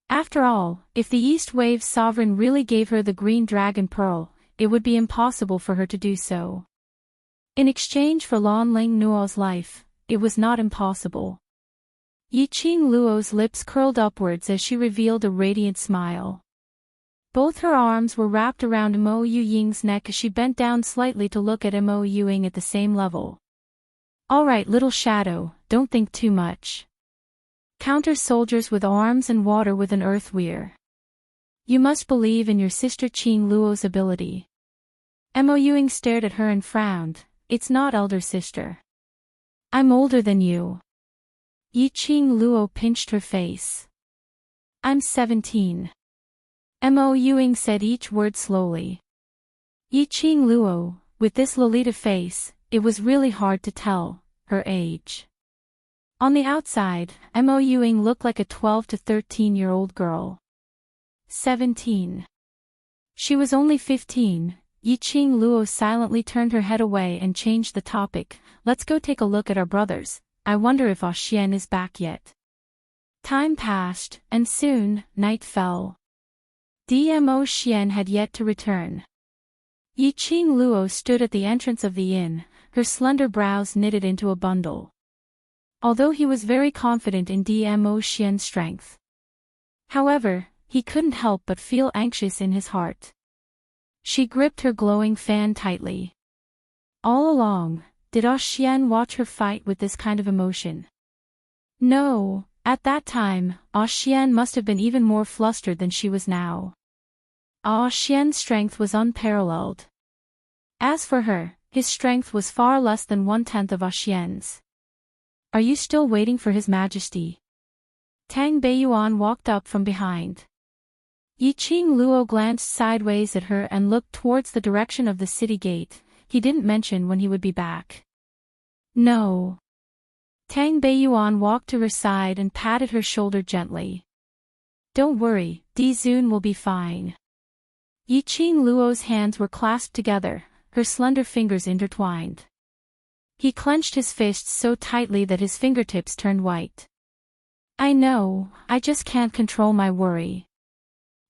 After all, if the East Wave's sovereign really gave her the green dragon pearl, it would be impossible for her to do so. In exchange for Lan Ling Nuo's life, it was not impossible. Yiqing Luo's lips curled upwards as she revealed a radiant smile. Both her arms were wrapped around Mo Yuying's neck as she bent down slightly to look at Mo Yuying at the same level. "All right, little shadow, don't think too much. Counter soldiers with arms and water with an earth weir. You must believe in your sister Qing Luo's ability." Mo Yuying stared at her and frowned. "It's not elder sister. I'm older than you." Yiqing Luo pinched her face. "I'm 17. Mo Yuying said each word slowly. Yiqing Luo, with this Lolita face, it was really hard to tell her age. On the outside, Mo Yuying looked like a 12 to 13-year-old girl. 17. She was only 15. Yiqing Luo silently turned her head away and changed the topic. "Let's go take a look at our brothers. I wonder if Xian is back yet." Time passed, and soon, night fell. Mo Xian had yet to return. Yiqing Luo stood at the entrance of the inn, her slender brows knitted into a bundle. Although he was very confident in Mo Xian's strength. However, he couldn't help but feel anxious in his heart. She gripped her glowing fan tightly. All along, did Xian watch her fight with this kind of emotion? No, at that time, Xian must have been even more flustered than she was now. Xian's strength was unparalleled. As for her, his strength was far less than 1/10 of Xian's. "Are you still waiting for His Majesty?" Tang Beiyuan walked up from behind. Yiqing Luo glanced sideways at her and looked towards the direction of the city gate. He didn't mention when he would be back. "No." Tang Beiyuan walked to her side and patted her shoulder gently. "Don't worry, Di Zun will be fine." Yiqing Luo's hands were clasped together, her slender fingers intertwined. He clenched his fists so tightly that his fingertips turned white. "I know, I just can't control my worry."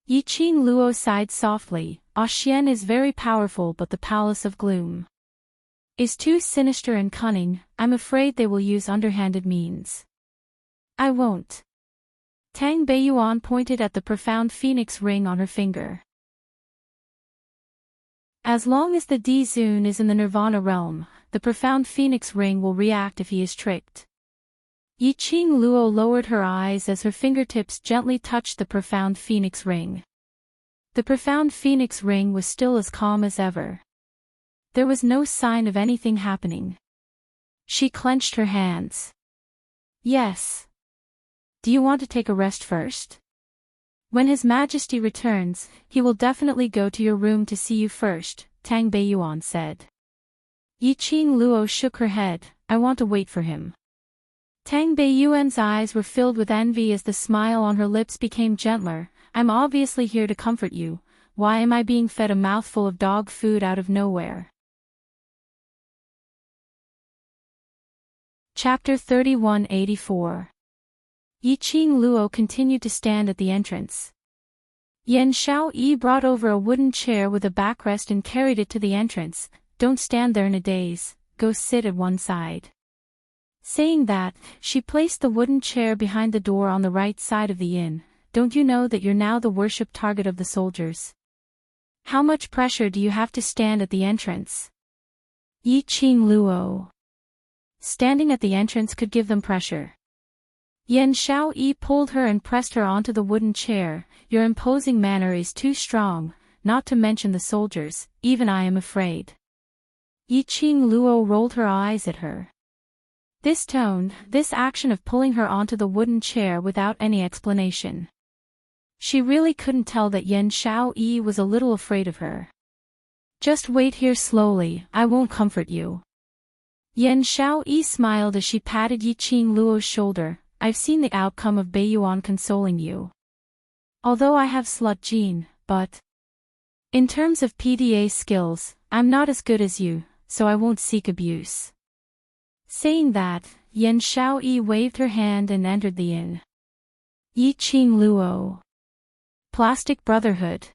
Yiqing Luo sighed softly. "Xian is very powerful, but the Palace of Gloom is too sinister and cunning. I'm afraid they will use underhanded means." "I won't." Tang Beiyuan pointed at the profound phoenix ring on her finger. "As long as the Di Zun is in the Nirvana realm, the profound phoenix ring will react if he is tricked." Yiqing Luo lowered her eyes as her fingertips gently touched the profound phoenix ring. The profound phoenix ring was still as calm as ever. There was no sign of anything happening. She clenched her hands. "Yes. Do you want to take a rest first? When His Majesty returns, he will definitely go to your room to see you first," Tang Beiyuan said. Yiqing Luo shook her head. "I want to wait for him." Tang Beiyuan's eyes were filled with envy as the smile on her lips became gentler. "I'm obviously here to comfort you. Why am I being fed a mouthful of dog food out of nowhere?" Chapter 3184. Yiqing Luo continued to stand at the entrance. Yan Xiaoyi brought over a wooden chair with a backrest and carried it to the entrance. "Don't stand there in a daze, go sit at one side." Saying that, she placed the wooden chair behind the door on the right side of the inn. "Don't you know that you're now the worship target of the soldiers? How much pressure do you have to stand at the entrance?" Yiqing Luo. Standing at the entrance could give them pressure. Yan Xiaoyi pulled her and pressed her onto the wooden chair. "Your imposing manner is too strong, not to mention the soldiers, even I am afraid." Yiqing Luo rolled her eyes at her. This tone, this action of pulling her onto the wooden chair without any explanation. She really couldn't tell that Yan Xiaoyi was a little afraid of her. "Just wait here slowly, I won't comfort you." Yan Xiaoyi smiled as she patted Yiqing Luo's shoulder. "I've seen the outcome of Beiyuan consoling you. Although I have slut gene, but in terms of PDA skills, I'm not as good as you, so I won't seek abuse." Saying that, Yan Xiaoyi waved her hand and entered the inn. Yiqing Luo. plastic brotherhood.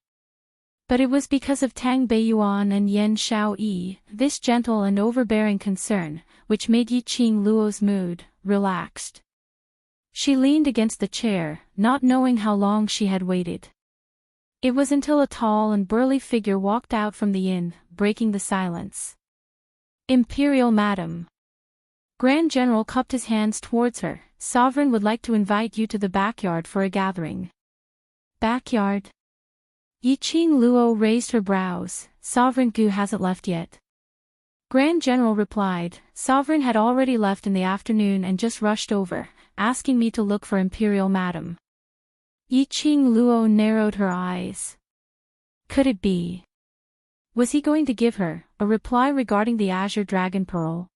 But it was because of Tang Beiyuan and Yen Xiaoyi, this gentle and overbearing concern, which made Yiqing Luo's mood relaxed. She leaned against the chair, not knowing how long she had waited. It was until a tall and burly figure walked out from the inn, breaking the silence. Imperial Madam. Grand General cupped his hands towards her. Sovereign would like to invite you to the backyard for a gathering. Backyard? Yiqing Luo raised her brows. Sovereign Gu hasn't left yet. Grand General replied. Sovereign had already left in the afternoon and just rushed over, asking me to look for Imperial Madam. Yiqing Luo narrowed her eyes. Could it be? Was he going to give her a reply regarding the Azure Dragon Pearl?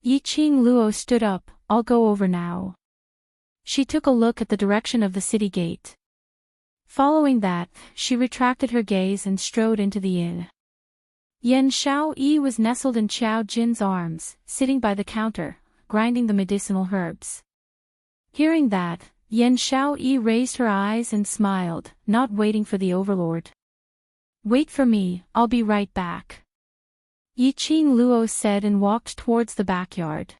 Yiqing Luo stood up. I'll go over now. She took a look at the direction of the city gate. Following that, she retracted her gaze and strode into the inn. Yen Xiaoyi was nestled in Qiao Jin's arms, sitting by the counter, grinding the medicinal herbs. Hearing that, Yen Xiaoyi raised her eyes and smiled, not waiting for the overlord. Wait for me, I'll be right back. Yiqing Luo said and walked towards the backyard.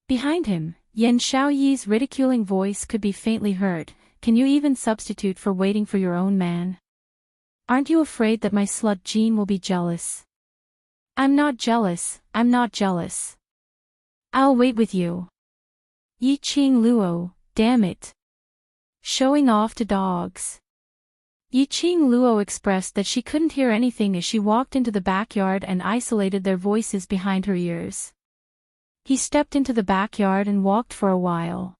Behind him, Yen Xiaoyi's ridiculing voice could be faintly heard. Can you even substitute for waiting for your own man? Aren't you afraid that my slut Jean will be jealous? I'm not jealous, I'm not jealous. I'll wait with you. Yiqing Luo, damn it. Showing off to dogs. Yiqing Luo expressed that she couldn't hear anything as she walked into the backyard and isolated their voices behind her ears. He stepped into the backyard and walked for a while.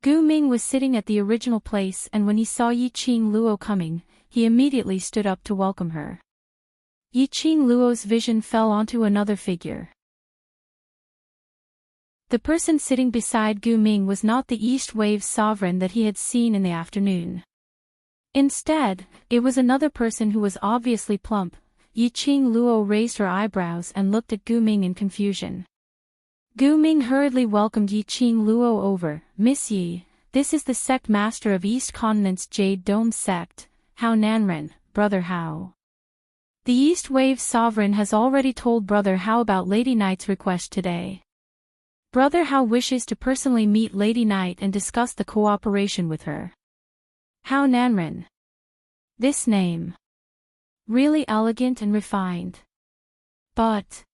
Gu Ming was sitting at the original place, and when he saw Yiqing Luo coming, he immediately stood up to welcome her. Yiqing Luo's vision fell onto another figure. The person sitting beside Gu Ming was not the East Wave sovereign that he had seen in the afternoon. Instead, it was another person who was obviously plump. Yiqing Luo raised her eyebrows and looked at Gu Ming in confusion. Gu Ming hurriedly welcomed Yiqing Luo over. Miss Yi, this is the sect master of East Continent's Jade Dome sect, Hao Nanren, Brother Hao. The East Wave sovereign has already told Brother Hao about Lady Knight's request today. Brother Hao wishes to personally meet Lady Knight and discuss the cooperation with her. Hao Nanren. This name. Really elegant and refined. But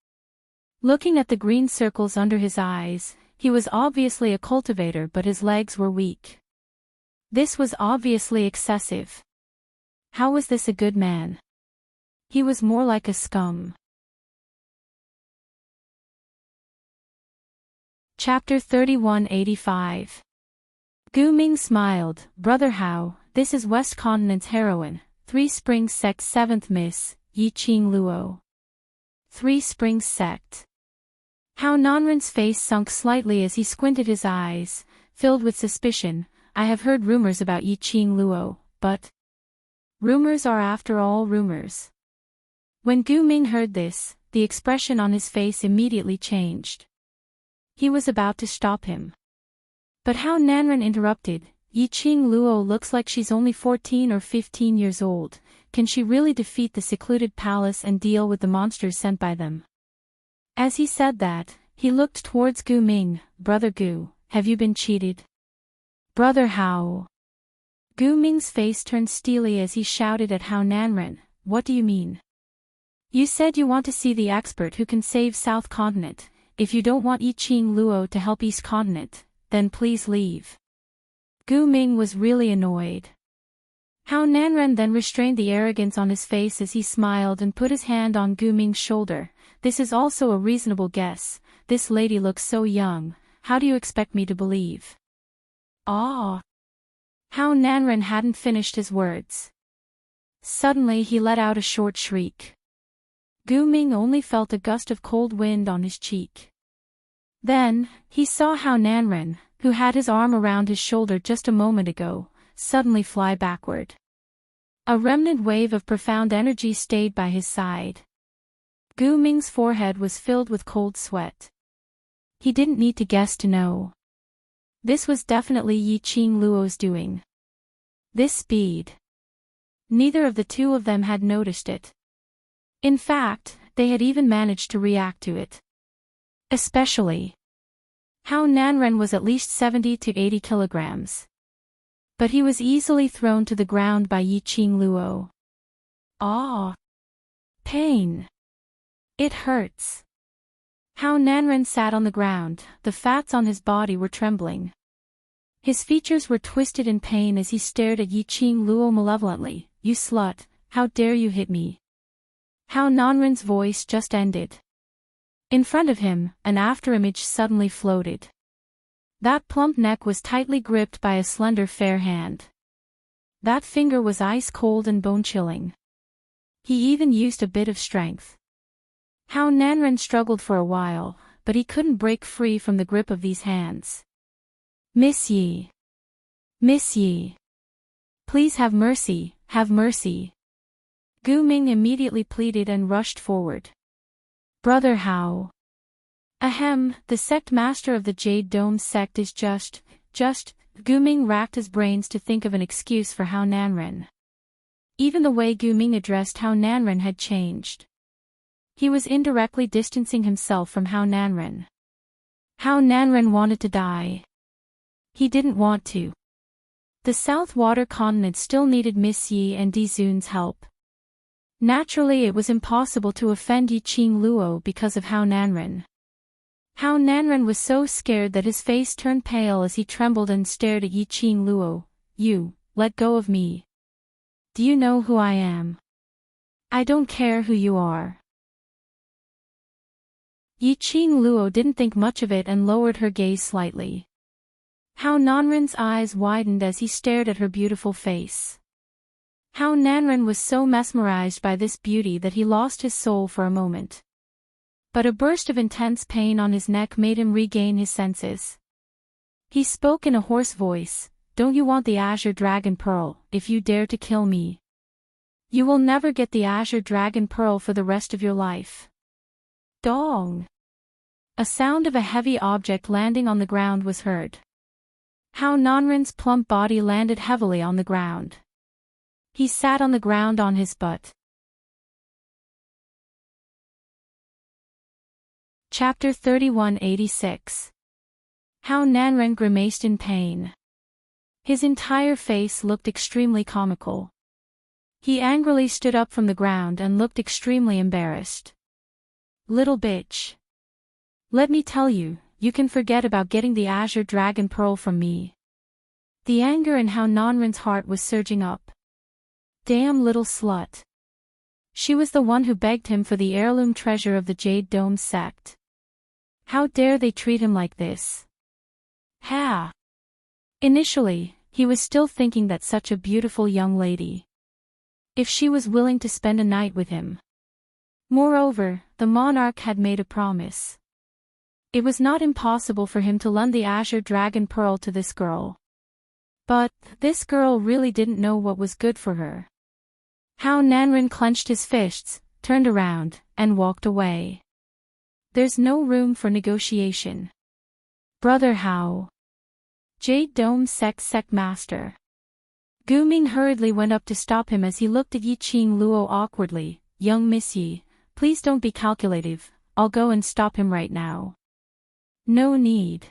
looking at the green circles under his eyes, he was obviously a cultivator, but his legs were weak. This was obviously excessive. How was this a good man? He was more like a scum. Chapter 3185. Gu Ming smiled. Brother Hao, this is West Continent's heroine, Three Springs Sect 7th Miss, Yiqing Luo. Three Springs Sect. Hao Nanren's face sunk slightly as he squinted his eyes, filled with suspicion. I have heard rumors about Yiqing Luo, but rumors are after all rumors. When Gu Ming heard this, the expression on his face immediately changed. He was about to stop him. But Hao Nanren interrupted. Yiqing Luo looks like she's only 14 or 15 years old. Can she really defeat the secluded palace and deal with the monsters sent by them? As he said that, he looked towards Gu Ming. Brother Gu, have you been cheated? Brother Hao. Gu Ming's face turned steely as he shouted at Hao Nanren. What do you mean? You said you want to see the expert who can save South Continent. If you don't want Yiqing Luo to help East Continent, then please leave. Gu Ming was really annoyed. Hao Nanren then restrained the arrogance on his face as he smiled and put his hand on Gu Ming's shoulder. This is also a reasonable guess. This lady looks so young. How do you expect me to believe? Ah! Hao Nanren hadn't finished his words. Suddenly he let out a short shriek. Gu Ming only felt a gust of cold wind on his cheek. Then, he saw Hao Nanren, who had his arm around his shoulder just a moment ago, suddenly fly backward. A remnant wave of profound energy stayed by his side. Gu Ming's forehead was filled with cold sweat. He didn't need to guess to know. This was definitely Yiqing Luo's doing. This speed. Neither of the two of them had noticed it. In fact, they had even managed to react to it. Especially Hao Nanren was at least 70 to 80 kilograms. But he was easily thrown to the ground by Yi Qing Luo. Ah! Pain! It hurts. Hao Nanren sat on the ground, the fats on his body were trembling. His features were twisted in pain as he stared at Yi Qing Luo malevolently. You slut, how dare you hit me? Hao Nanren's voice just ended. In front of him, an afterimage suddenly floated. That plump neck was tightly gripped by a slender fair hand. That finger was ice cold and bone-chilling. He even used a bit of strength. Hao Nanren struggled for a while, but he couldn't break free from the grip of these hands. Miss Yi. Miss Yi. Please have mercy, have mercy. Gu Ming immediately pleaded and rushed forward. Brother Hao. Ahem, the sect master of the Jade Dome sect is just, Gu Ming racked his brains to think of an excuse for Hao Nanren. Even the way Gu Ming addressed Hao Nanren had changed. He was indirectly distancing himself from Hao Nanren. Hao Nanren wanted to die. He didn't want to. The South Water Continent still needed Miss Yi and Di Zun's help. Naturally it was impossible to offend Yi Qing Luo because of Hao Nanren. Hao Nanren was so scared that his face turned pale as he trembled and stared at Yi Qing Luo. You, let go of me. Do you know who I am? I don't care who you are. Yi Qing Luo didn't think much of it and lowered her gaze slightly. Hao Nanren's eyes widened as he stared at her beautiful face. Hao Nanren was so mesmerized by this beauty that he lost his soul for a moment. But a burst of intense pain on his neck made him regain his senses. He spoke in a hoarse voice, Don't you want the Azure Dragon Pearl, if you dare to kill me? You will never get the Azure Dragon Pearl for the rest of your life. Dong! A sound of a heavy object landing on the ground was heard. Hao Nanren's plump body landed heavily on the ground. He sat on the ground on his butt. Chapter 3186. Hao Nanren grimaced in pain. His entire face looked extremely comical. He angrily stood up from the ground and looked extremely embarrassed. Little bitch. Let me tell you, you can forget about getting the Azure Dragon Pearl from me. The anger in Hao Nanren's heart was surging up. Damn little slut. She was the one who begged him for the heirloom treasure of the Jade Dome sect. How dare they treat him like this? Ha! Initially, he was still thinking that such a beautiful young lady. If she was willing to spend a night with him. Moreover, the monarch had made a promise. It was not impossible for him to lend the Azure Dragon Pearl to this girl. But, this girl really didn't know what was good for her. Hao Nanren clenched his fists, turned around, and walked away. There's no room for negotiation. Brother Hao. Jade Dome sect master. Gu Ming hurriedly went up to stop him as he looked at Yi Qing Luo awkwardly. Young Miss Yi, please don't be calculative, I'll go and stop him right now. No need.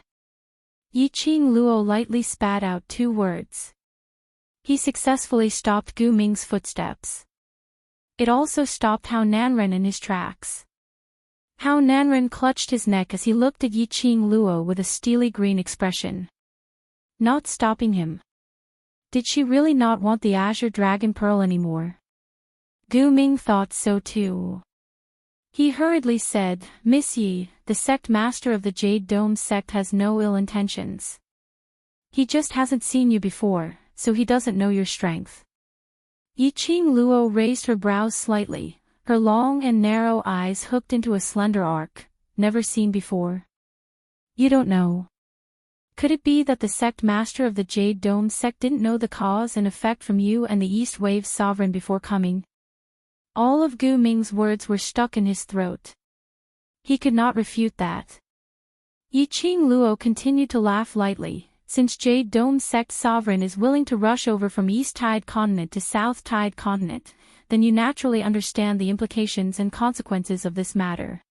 Yi Qing Luo lightly spat out 2 words. He successfully stopped Gu Ming's footsteps. It also stopped Hao Nanren in his tracks. Hao Nanren clutched his neck as he looked at Yi Qing Luo with a steely green expression. Not stopping him. Did she really not want the Azure Dragon Pearl anymore? Gu Ming thought so too. He hurriedly said, Miss Yi, the sect master of the Jade Dome sect has no ill intentions. He just hasn't seen you before, so he doesn't know your strength. Yi Qing Luo raised her brows slightly, her long and narrow eyes hooked into a slender arc, never seen before. You don't know. Could it be that the sect master of the Jade Dome sect didn't know the cause and effect from you and the East Wave sovereign before coming? All of Gu Ming's words were stuck in his throat. He could not refute that. Yi Qing Luo continued to laugh lightly. since Jade Dome sect sovereign is willing to rush over from East Tide Continent to South Tide Continent, then you naturally understand the implications and consequences of this matter.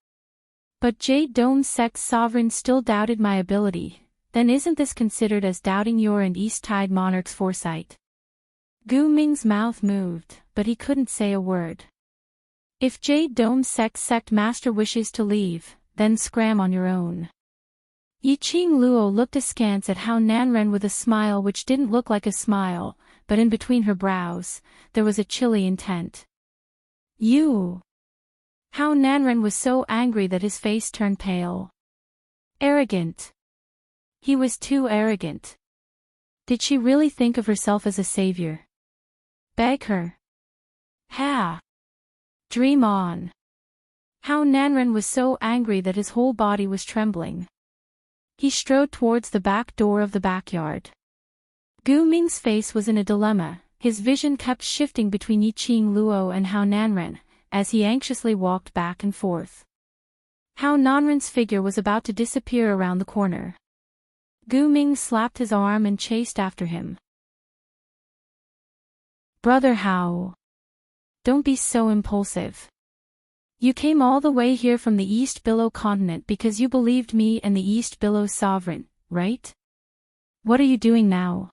But Jade Dome sect sovereign still doubted my ability, then isn't this considered as doubting your and East Tide Monarch's foresight? Gu Ming's mouth moved, but he couldn't say a word. If Jade Dome sect master wishes to leave, then scram on your own. Yi Qing Luo looked askance at Hao Nanren with a smile which didn't look like a smile, but in between her brows, there was a chilly intent. You! Hao Nanren was so angry that his face turned pale. Arrogant. He was too arrogant. Did she really think of herself as a savior? Beg her. Ha! Dream on. Hao Nanren was so angry that his whole body was trembling. He strode towards the back door of the backyard. Gu Ming's face was in a dilemma, his vision kept shifting between Yi Qing Luo and Hao Nanren, as he anxiously walked back and forth. Hao Nanren's figure was about to disappear around the corner. Gu Ming slapped his arm and chased after him. Brother Hao. Don't be so impulsive. You came all the way here from the East Billow continent because you believed me and the East Billow sovereign, right? What are you doing now?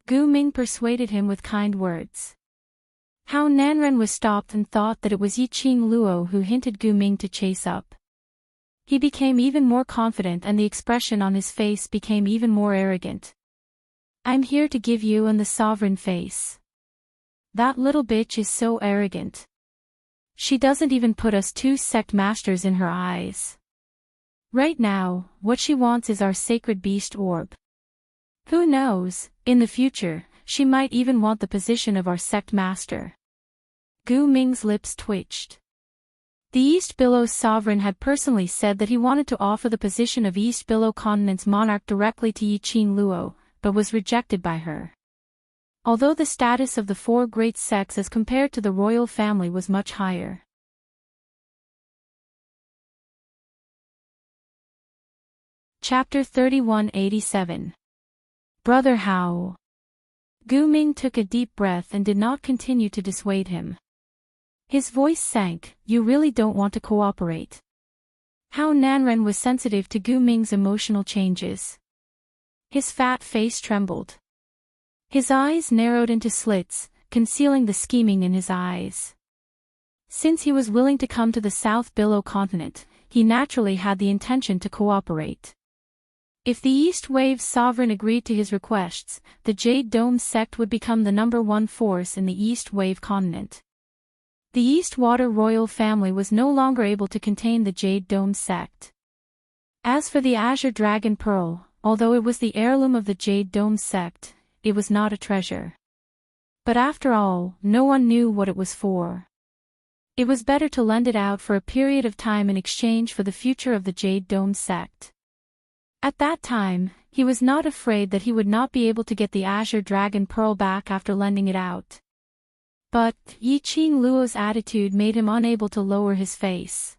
Gu Ming persuaded him with kind words. Hao Nanren was stopped and thought that it was Yi Qing Luo who hinted Gu Ming to chase up. He became even more confident and the expression on his face became even more arrogant. I'm here to give you and the sovereign face. That little bitch is so arrogant. She doesn't even put us two sect masters in her eyes. Right now, what she wants is our sacred beast orb. Who knows, in the future, she might even want the position of our sect master. Gu Ming's lips twitched. The East Billow sovereign had personally said that he wanted to offer the position of East Billow continent's monarch directly to Yi Qing Luo, but was rejected by her. Although the status of the four great sects as compared to the royal family was much higher. Chapter 3187. Brother Hao. Gu Ming took a deep breath and did not continue to dissuade him. His voice sank, you really don't want to cooperate. Hao Nanren was sensitive to Gu Ming's emotional changes. His fat face trembled. His eyes narrowed into slits, concealing the scheming in his eyes. Since he was willing to come to the South Billow continent, he naturally had the intention to cooperate. If the East Wave sovereign agreed to his requests, the Jade Dome sect would become the #1 force in the East Wave continent. The Eastwater royal family was no longer able to contain the Jade Dome sect. As for the Azure Dragon Pearl, although it was the heirloom of the Jade Dome sect, it was not a treasure. But after all, no one knew what it was for. It was better to lend it out for a period of time in exchange for the future of the Jade Dome sect. At that time, he was not afraid that he would not be able to get the Azure Dragon Pearl back after lending it out. But, Yi Qing Luo's attitude made him unable to lower his face.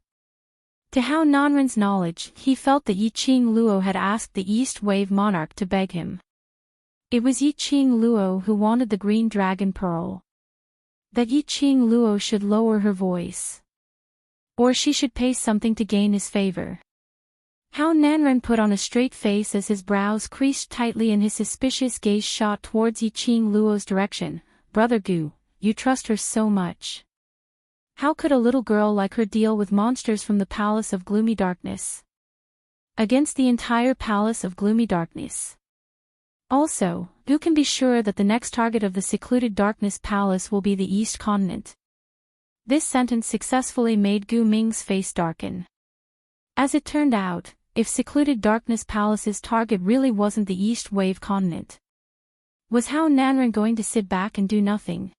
To Hao Nanren's knowledge, he felt that Yi Qing Luo had asked the East Wave monarch to beg him. It was Yi Qing Luo who wanted the Green Dragon Pearl. That Yi Qing Luo should lower her voice. Or she should pay something to gain his favor. Hao Nanren put on a straight face as his brows creased tightly and his suspicious gaze shot towards Yi Qing Luo's direction. Brother Gu, you trust her so much. How could a little girl like her deal with monsters from the Palace of Gloomy Darkness? Against the entire Palace of Gloomy Darkness. Also, who can be sure that the next target of the Secluded Darkness Palace will be the East Continent? This sentence successfully made Gu Ming's face darken. As it turned out, if Secluded Darkness Palace's target really wasn't the East Wave Continent, was Hao Nanren going to sit back and do nothing?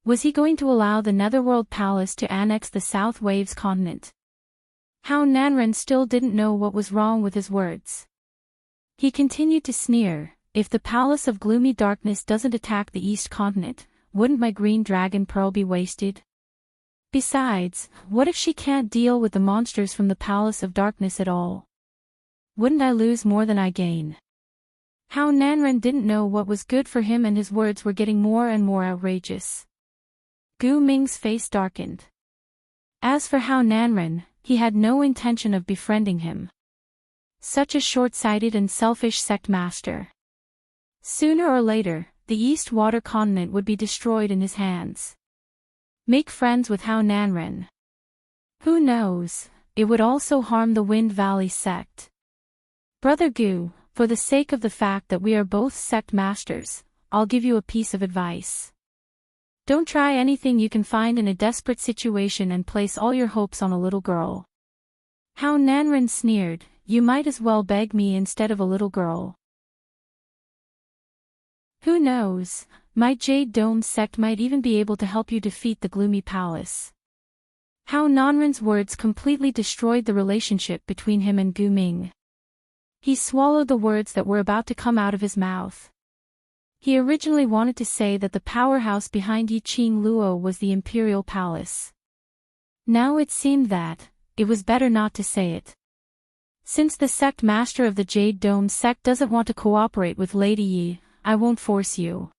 Was he going to allow the Netherworld Palace to annex the South Waves Continent? Hao Nanren still didn't know what was wrong with his words. He continued to sneer, if the Palace of Gloomy Darkness doesn't attack the East Continent, wouldn't my Green Dragon Pearl be wasted? Besides, what if she can't deal with the monsters from the Palace of Darkness at all? Wouldn't I lose more than I gain? Hao Nanren didn't know what was good for him, and his words were getting more and more outrageous. Gu Ming's face darkened. As for Hao Nanren, he had no intention of befriending him. Such a short-sighted and selfish sect master. Sooner or later, the East Water continent would be destroyed in his hands. Make friends with Hao Nanren. Who knows, it would also harm the Wind Valley sect. Brother Gu, for the sake of the fact that we are both sect masters, I'll give you a piece of advice. Don't try anything you can find in a desperate situation and place all your hopes on a little girl. Hao Nanren sneered, you might as well beg me instead of a little girl. Who knows, my Jade Dome sect might even be able to help you defeat the Gloomy Palace. Hao Nanren's words completely destroyed the relationship between him and Gu Ming. He swallowed the words that were about to come out of his mouth. He originally wanted to say that the powerhouse behind Yiqing Luo was the Imperial Palace. Now it seemed that it was better not to say it. Since the sect master of the Jade Dome sect doesn't want to cooperate with Lady Yi, I won't force you.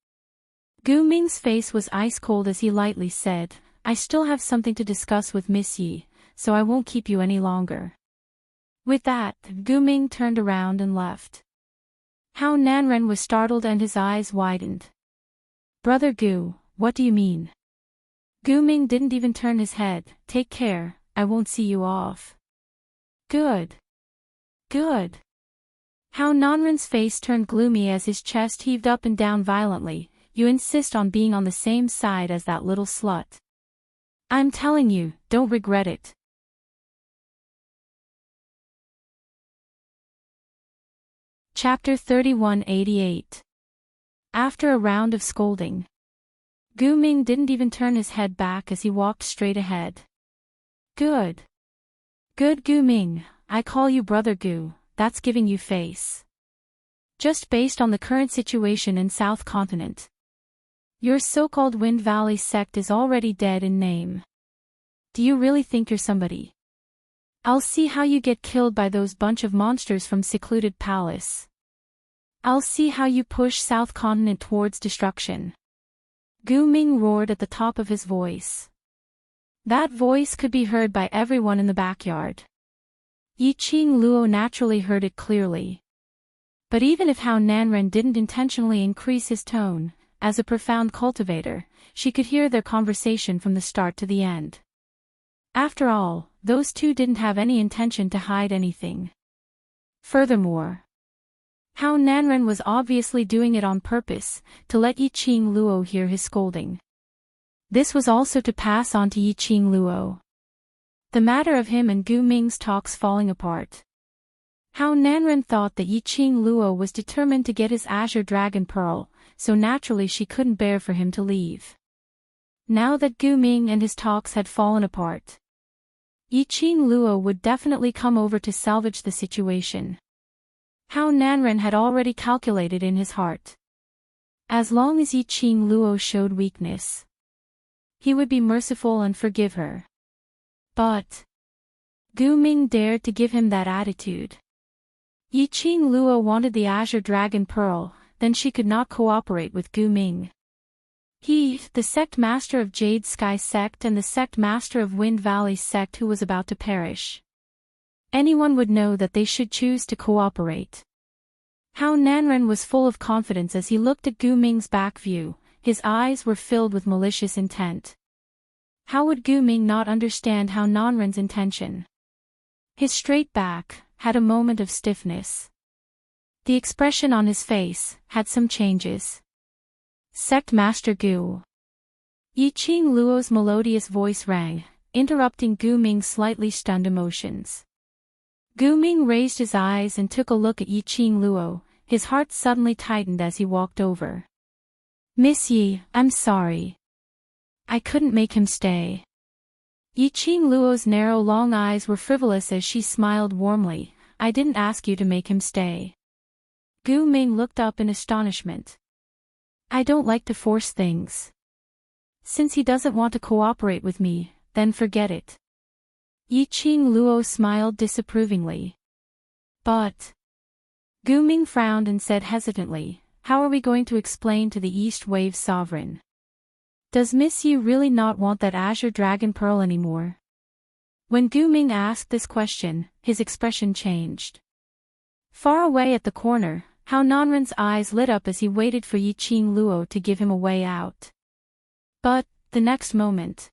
Gu Ming's face was ice cold as he lightly said, I still have something to discuss with Miss Yi, so I won't keep you any longer. With that, Gu Ming turned around and left. Hao Nanren was startled and his eyes widened. Brother Gu, what do you mean? Gu Ming didn't even turn his head. Take care, I won't see you off. Good. Good. Hao Nanren's face turned gloomy as his chest heaved up and down violently. You insist on being on the same side as that little slut. I'm telling you, don't regret it. Chapter 3188. After a round of scolding, Gu Ming didn't even turn his head back as he walked straight ahead. Good. Good Gu Ming, I call you Brother Gu, that's giving you face. Just based on the current situation in South Continent. Your so-called Wind Valley sect is already dead in name. Do you really think you're somebody? I'll see how you get killed by those bunch of monsters from Secluded Palace. I'll see how you push South Continent towards destruction. Gu Ming roared at the top of his voice. That voice could be heard by everyone in the backyard. Yiqing Luo naturally heard it clearly. But even if Hao Nanren didn't intentionally increase his tone, as a profound cultivator, she could hear their conversation from the start to the end. After all, those two didn't have any intention to hide anything. Furthermore, Hao Nanren was obviously doing it on purpose, to let Yiqing Luo hear his scolding. This was also to pass on to Yiqing Luo the matter of him and Gu Ming's talks falling apart. Hao Nanren thought that Yiqing Luo was determined to get his Azure Dragon Pearl, so naturally she couldn't bear for him to leave. Now that Gu Ming and his talks had fallen apart, Yiqing Luo would definitely come over to salvage the situation. Hao Nanren had already calculated in his heart. As long as Yiqing Luo showed weakness, he would be merciful and forgive her. But Gu Ming dared to give him that attitude. Yiqing Luo wanted the Azure Dragon Pearl, then she could not cooperate with Gu Ming. He, the sect master of Jade Sky sect and the sect master of Wind Valley sect who was about to perish. Anyone would know that they should choose to cooperate. Hao Nanren was full of confidence as he looked at Gu Ming's back view, his eyes were filled with malicious intent. How would Gu Ming not understand Hao Nanren's intention? His straight back had a moment of stiffness. The expression on his face had some changes. Sect Master Gu. Yiqing Luo's melodious voice rang, interrupting Gu Ming's slightly stunned emotions. Gu Ming raised his eyes and took a look at Yiqing Luo, his heart suddenly tightened as he walked over. Miss Yi, I'm sorry. I couldn't make him stay. Yiqing Luo's narrow long eyes were frivolous as she smiled warmly. I didn't ask you to make him stay. Gu Ming looked up in astonishment. I don't like to force things. Since he doesn't want to cooperate with me, then forget it. Yiqing Luo smiled disapprovingly. But Gu Ming frowned and said hesitantly, "How are we going to explain to the East Wave's sovereign? Does Miss Yi really not want that azure dragon pearl anymore?" When Gu Ming asked this question, his expression changed. Far away at the corner, Hao Nanren's eyes lit up as he waited for Yi Qing Luo to give him a way out. But, the next moment,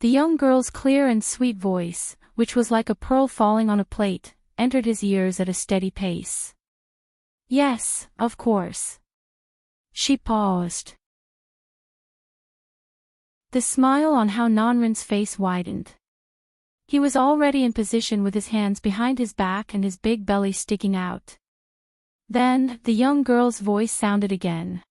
the young girl's clear and sweet voice, which was like a pearl falling on a plate, entered his ears at a steady pace. "Yes, of course." She paused. The smile on Hao Nanren's face widened. He was already in position with his hands behind his back and his big belly sticking out. Then, the young girl's voice sounded again.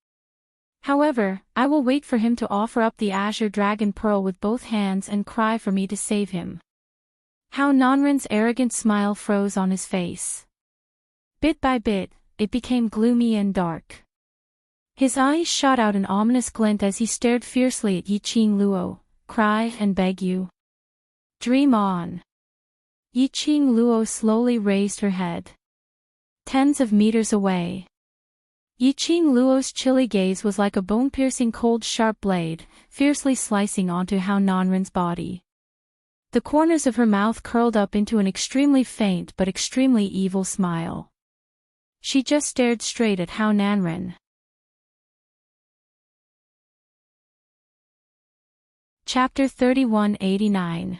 "However, I will wait for him to offer up the azure dragon pearl with both hands and cry for me to save him." Hao Nanren's arrogant smile froze on his face. Bit by bit, it became gloomy and dark. His eyes shot out an ominous glint as he stared fiercely at Yi Qing Luo. "Cry and beg you? Dream on." Yi Qing Luo slowly raised her head. Tens of meters away, Yi Qing Luo's chilly gaze was like a bone-piercing cold sharp blade, fiercely slicing onto Hao Nanren's body. The corners of her mouth curled up into an extremely faint but extremely evil smile. She just stared straight at Hao Nanren. Chapter 3189.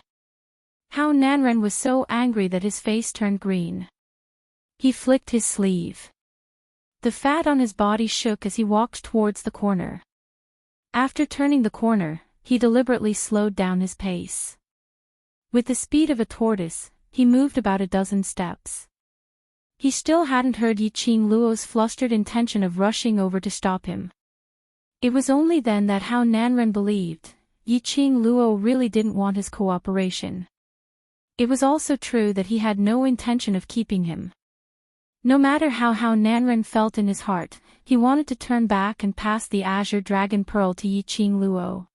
Hao Nanren was so angry that his face turned green. He flicked his sleeve. The fat on his body shook as he walked towards the corner. After turning the corner, he deliberately slowed down his pace. With the speed of a tortoise, he moved about a dozen steps. He still hadn't heard Yi Qing Luo's flustered intention of rushing over to stop him. It was only then that Hao Nanren believed Yi Qing Luo really didn't want his cooperation. It was also true that he had no intention of keeping him. No matter how Hao Nanren felt in his heart, he wanted to turn back and pass the azure dragon pearl to Yi Qing Luo.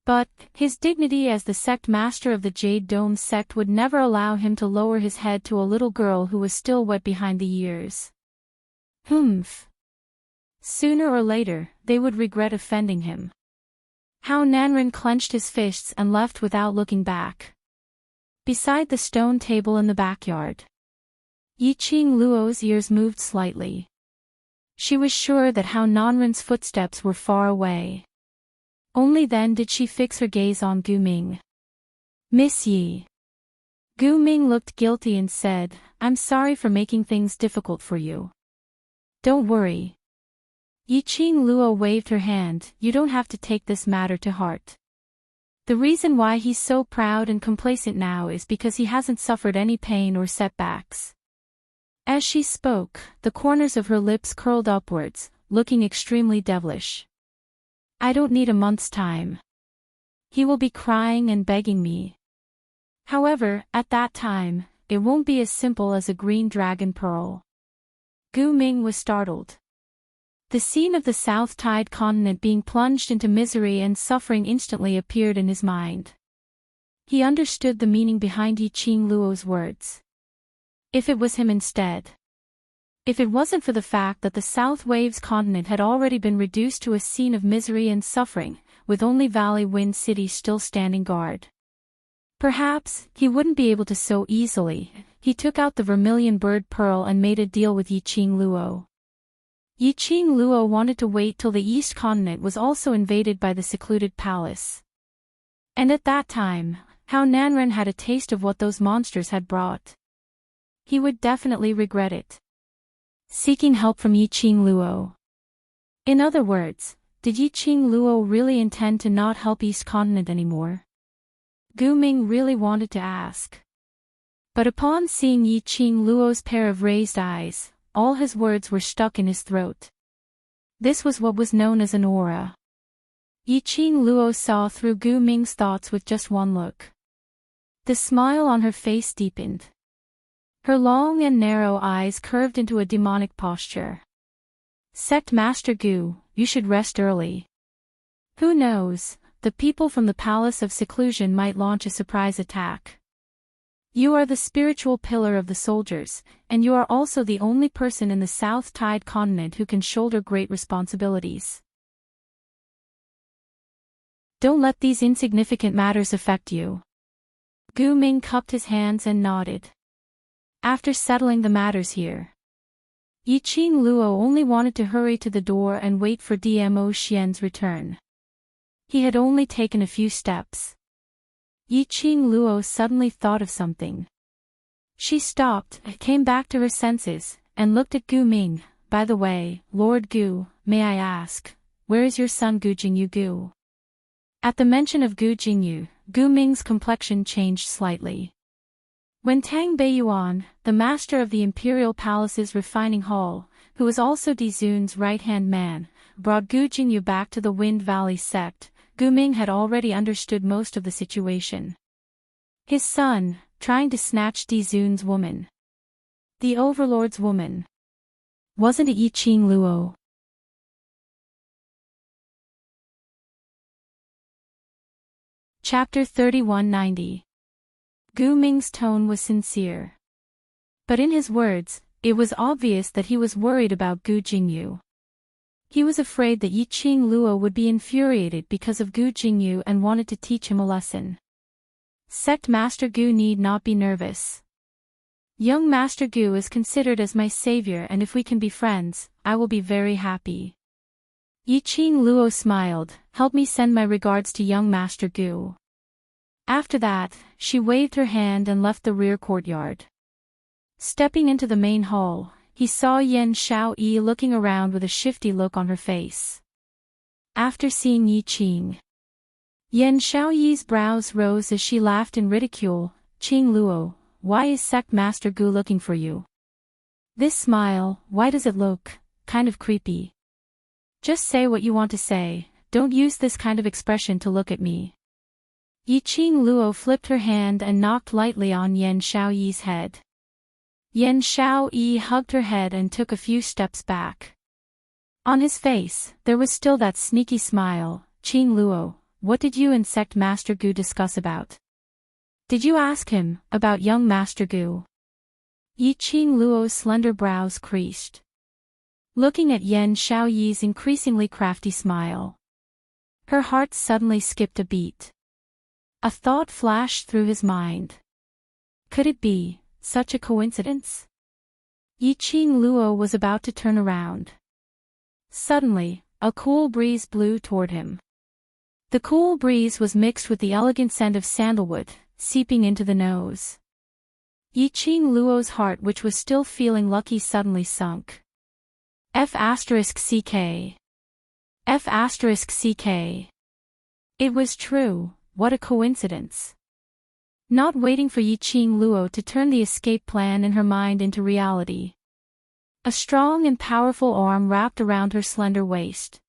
But, his dignity as the sect master of the Jade Dome sect would never allow him to lower his head to a little girl who was still wet behind the ears. Humph. Sooner or later, they would regret offending him. Hao Nanren clenched his fists and left without looking back. Beside the stone table in the backyard, Yi Qing Luo's ears moved slightly. She was sure that Hao Nanren's footsteps were far away. Only then did she fix her gaze on Gu Ming. "Miss Yi." Gu Ming looked guilty and said, "I'm sorry for making things difficult for you." "Don't worry." Yi Qing Luo waved her hand, "You don't have to take this matter to heart. The reason why he's so proud and complacent now is because he hasn't suffered any pain or setbacks." As she spoke, the corners of her lips curled upwards, looking extremely devilish. "I don't need a month's time. He will be crying and begging me. However, at that time, it won't be as simple as a green dragon pearl." Gu Ming was startled. The scene of the South Tide continent being plunged into misery and suffering instantly appeared in his mind. He understood the meaning behind Yi Qing Luo's words. If it was him instead. If it wasn't for the fact that the South Waves continent had already been reduced to a scene of misery and suffering, with only Valley Wind City still standing guard. Perhaps, he wouldn't be able to so easily. He took out the vermilion bird pearl and made a deal with Yi Qing Luo. Yi Qing Luo wanted to wait till the East continent was also invaded by the secluded palace. And at that time, Hao Nanren had a taste of what those monsters had brought. He would definitely regret it. Seeking help from Yi Qing Luo. In other words, did Yi Qing Luo really intend to not help East Continent anymore? Gu Ming really wanted to ask. But upon seeing Yi Qing Luo's pair of raised eyes, all his words were stuck in his throat. This was what was known as an aura. Yi Qing Luo saw through Gu Ming's thoughts with just one look. The smile on her face deepened. Her long and narrow eyes curved into a demonic posture. "Sect Master Gu, you should rest early. Who knows, the people from the Palace of Seclusion might launch a surprise attack." You are the spiritual pillar of the soldiers, and you are also the only person in the South Tide continent who can shoulder great responsibilities. Don't let these insignificant matters affect you. Gu Ming cupped his hands and nodded. After settling the matters here, Yi Qing Luo only wanted to hurry to the door and wait for Dmo Xian's return. He had only taken a few steps. Yi Qing Luo suddenly thought of something. She stopped, came back to her senses, and looked at Gu Ming. By the way, Lord Gu, may I ask, where is your son Gu Jingyu Gu? At the mention of Gu Jingyu, Gu Ming's complexion changed slightly. When Tang Beiyuan, the master of the Imperial Palace's refining hall, who was also Di Zun's right-hand man, brought Gu Jingyu back to the Wind Valley sect, Gu Ming had already understood most of the situation. His son, trying to snatch Di Zun's woman. The Overlord's woman. Wasn't it Yi Qing Luo? Chapter 3190. Gu Ming's tone was sincere. But in his words, it was obvious that he was worried about Gu Jingyu. He was afraid that Yi Qing Luo would be infuriated because of Gu Jingyu and wanted to teach him a lesson. Sect Master Gu need not be nervous. Young Master Gu is considered as my savior, and if we can be friends, I will be very happy. Yi Qing Luo smiled. Help me send my regards to young Master Gu. After that, she waved her hand and left the rear courtyard. Stepping into the main hall, he saw Yan Xiaoyi looking around with a shifty look on her face. After seeing Yi Qing, Yan Xiaoyi's brows rose as she laughed in ridicule. Qing Luo, why is Sect Master Gu looking for you? This smile, why does it look kind of creepy? Just say what you want to say, don't use this kind of expression to look at me. Yi Qing Luo flipped her hand and knocked lightly on Yan Xiaoyi's head. Yan Xiaoyi hugged her head and took a few steps back. On his face, there was still that sneaky smile. Qing Luo, what did you and Sect Master Gu discuss about? Did you ask him about young Master Gu? Yi Qing Luo's slender brows creased, looking at Yan Xiaoyi's increasingly crafty smile. Her heart suddenly skipped a beat. A thought flashed through his mind. Could it be such a coincidence? Yi Qing Luo was about to turn around. Suddenly, a cool breeze blew toward him. The cool breeze was mixed with the elegant scent of sandalwood, seeping into the nose. Yi Qing Luo's heart, which was still feeling lucky, suddenly sunk. F***ck. F***ck. It was true, what a coincidence. Not waiting for Yi Qing Luo to turn the escape plan in her mind into reality. A strong and powerful arm wrapped around her slender waist.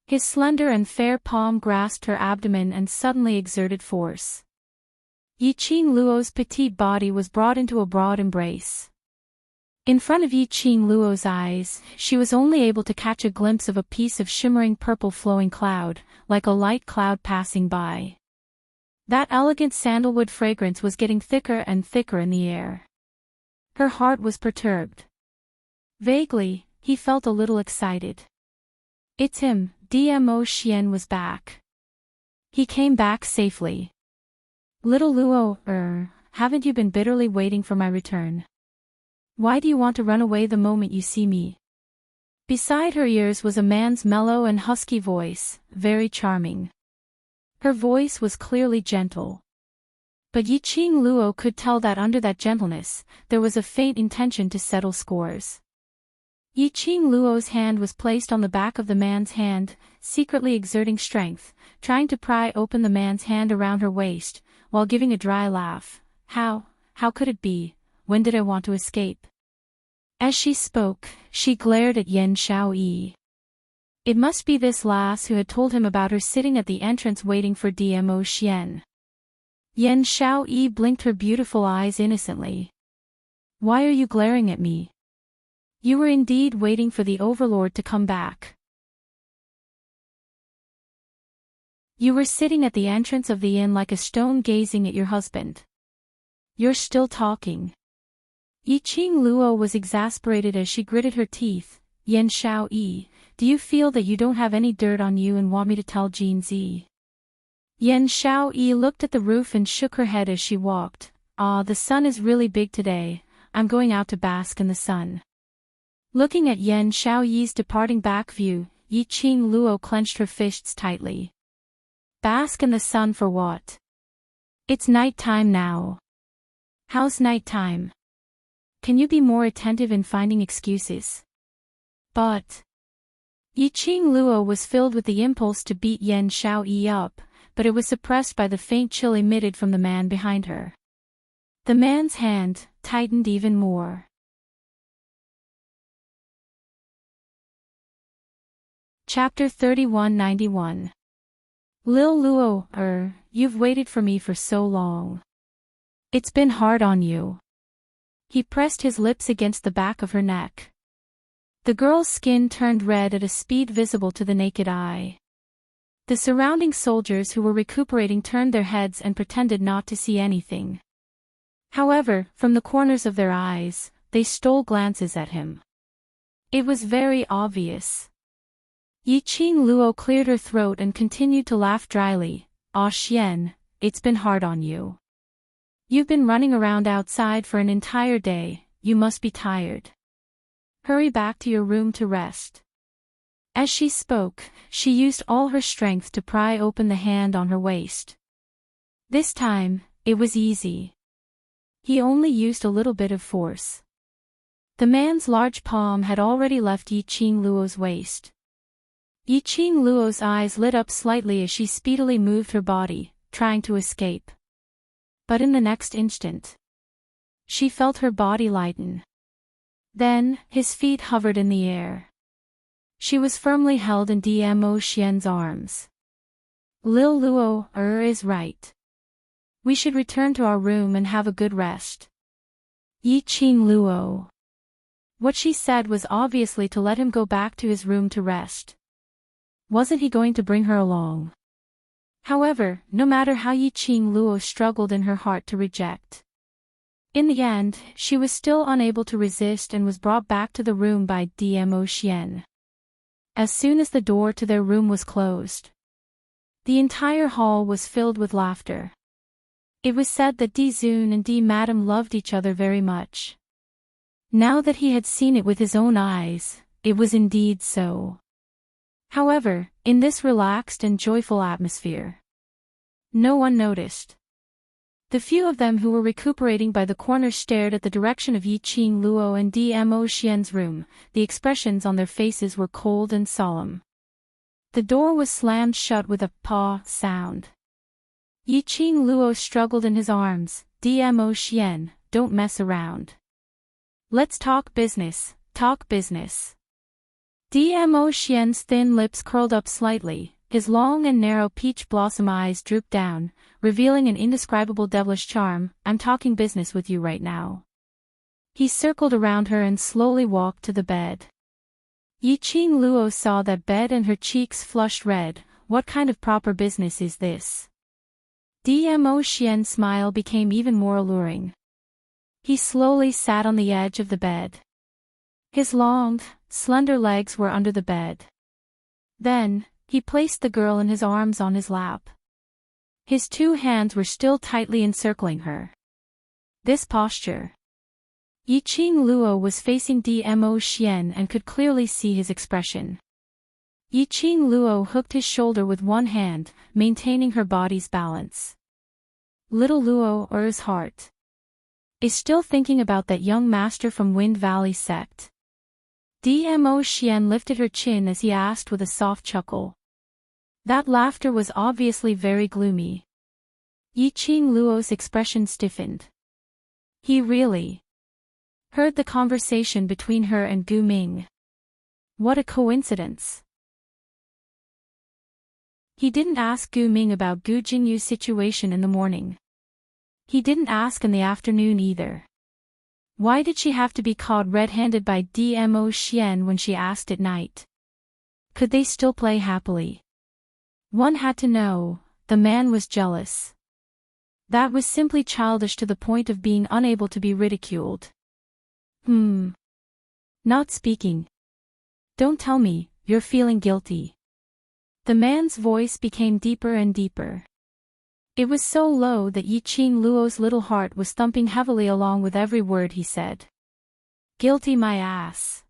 His slender and fair palm grasped her abdomen and suddenly exerted force. Yi Qing Luo's petite body was brought into a broad embrace. In front of Yi Qing Luo's eyes, she was only able to catch a glimpse of a piece of shimmering purple flowing cloud, like a light cloud passing by. That elegant sandalwood fragrance was getting thicker and thicker in the air. Her heart was perturbed. Vaguely, he felt a little excited. It's him, Dmo Xian was back. He came back safely. Little Luo, haven't you been bitterly waiting for my return? Why do you want to run away the moment you see me? Beside her ears was a man's mellow and husky voice, very charming. Her voice was clearly gentle. But Yi Qing Luo could tell that under that gentleness, there was a faint intention to settle scores. Yi Qing Luo's hand was placed on the back of the man's hand, secretly exerting strength, trying to pry open the man's hand around her waist, while giving a dry laugh. How could it be? When did I want to escape? As she spoke, she glared at Yan Xiaoyi. It must be this lass who had told him about her sitting at the entrance waiting for Dmo Xian. Yan Xiaoyi blinked her beautiful eyes innocently. Why are you glaring at me? You were indeed waiting for the Overlord to come back. You were sitting at the entrance of the inn like a stone gazing at your husband. You're still talking. Yiqing Luo was exasperated as she gritted her teeth. Yan Xiao Yi, do you feel that you don't have any dirt on you and want me to tell Jin Zi? Yan Xiao Yi looked at the roof and shook her head as she walked. The sun is really big today. I'm going out to bask in the sun. Looking at Yan Xiao Yi's departing back view, Yiqing Luo clenched her fists tightly. Bask in the sun for what? It's night time now. How's night time? Can you be more attentive in finding excuses? But Yiqing Luo was filled with the impulse to beat Yan Xiao Yi up, but it was suppressed by the faint chill emitted from the man behind her. The man's hand tightened even more. Chapter 3191. Lil Luo, you've waited for me for so long. It's been hard on you. He pressed his lips against the back of her neck. The girl's skin turned red at a speed visible to the naked eye. The surrounding soldiers who were recuperating turned their heads and pretended not to see anything. However, from the corners of their eyes, they stole glances at him. It was very obvious. Yiqing Luo cleared her throat and continued to laugh dryly. Xian, it's been hard on you. You've been running around outside for an entire day, you must be tired. Hurry back to your room to rest. As she spoke, she used all her strength to pry open the hand on her waist. This time, it was easy. He only used a little bit of force. The man's large palm had already left Yiqing Luo's waist. Yiqing Luo's eyes lit up slightly as she speedily moved her body, trying to escape. But in the next instant, she felt her body lighten. Then, his feet hovered in the air. She was firmly held in Dmo Xian's arms. Lil Luo, is right. We should return to our room and have a good rest. Yiqing Luo. What she said was obviously to let him go back to his room to rest. Wasn't he going to bring her along? However, no matter how Yiqing Luo struggled in her heart to reject. In the end, she was still unable to resist and was brought back to the room by Dmo Xian. As soon as the door to their room was closed, the entire hall was filled with laughter. It was said that Di Zun and Di Madam loved each other very much. Now that he had seen it with his own eyes, it was indeed so. However, in this relaxed and joyful atmosphere, no one noticed. The few of them who were recuperating by the corner stared at the direction of Yiqing Luo and Dmo Xian's room. The expressions on their faces were cold and solemn. The door was slammed shut with a paw sound. Yiqing Luo struggled in his arms. Dmo Xian, don't mess around. Let's talk business, talk business. Dmo Xian's thin lips curled up slightly. His long and narrow peach blossom eyes drooped down, revealing an indescribable devilish charm. I'm talking business with you right now. He circled around her and slowly walked to the bed. Yiqing Luo saw that bed and her cheeks flushed red. What kind of proper business is this? Dmo Xian's smile became even more alluring. He slowly sat on the edge of the bed. His long, slender legs were under the bed. Then, he placed the girl in his arms on his lap. His two hands were still tightly encircling her. This posture. Yiqing Luo was facing Dmo Xian and could clearly see his expression. Yiqing Luo hooked his shoulder with one hand, maintaining her body's balance. Little Luo's heart is still thinking about that young master from Wind Valley sect. Dmo Xian lifted her chin as he asked with a soft chuckle. That laughter was obviously very gloomy. Yiqing Luo's expression stiffened. He really heard the conversation between her and Gu Ming. What a coincidence. He didn't ask Gu Ming about Gu Jingyu's situation in the morning. He didn't ask in the afternoon either. Why did she have to be caught red-handed by Dmo Xian when she asked at night? Could they still play happily? One had to know, the man was jealous. That was simply childish to the point of being unable to be ridiculed. Not speaking. Don't tell me, you're feeling guilty. The man's voice became deeper and deeper. It was so low that Yi-Ching Luo's little heart was thumping heavily along with every word he said. Guilty my ass.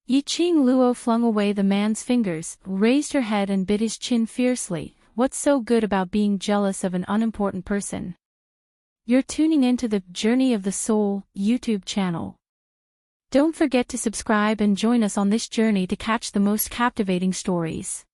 Yi-Ching Luo flung away the man's fingers, raised her head and bit his chin fiercely. What's so good about being jealous of an unimportant person? You're tuning into the Journey of the Soul YouTube channel. Don't forget to subscribe and join us on this journey to catch the most captivating stories.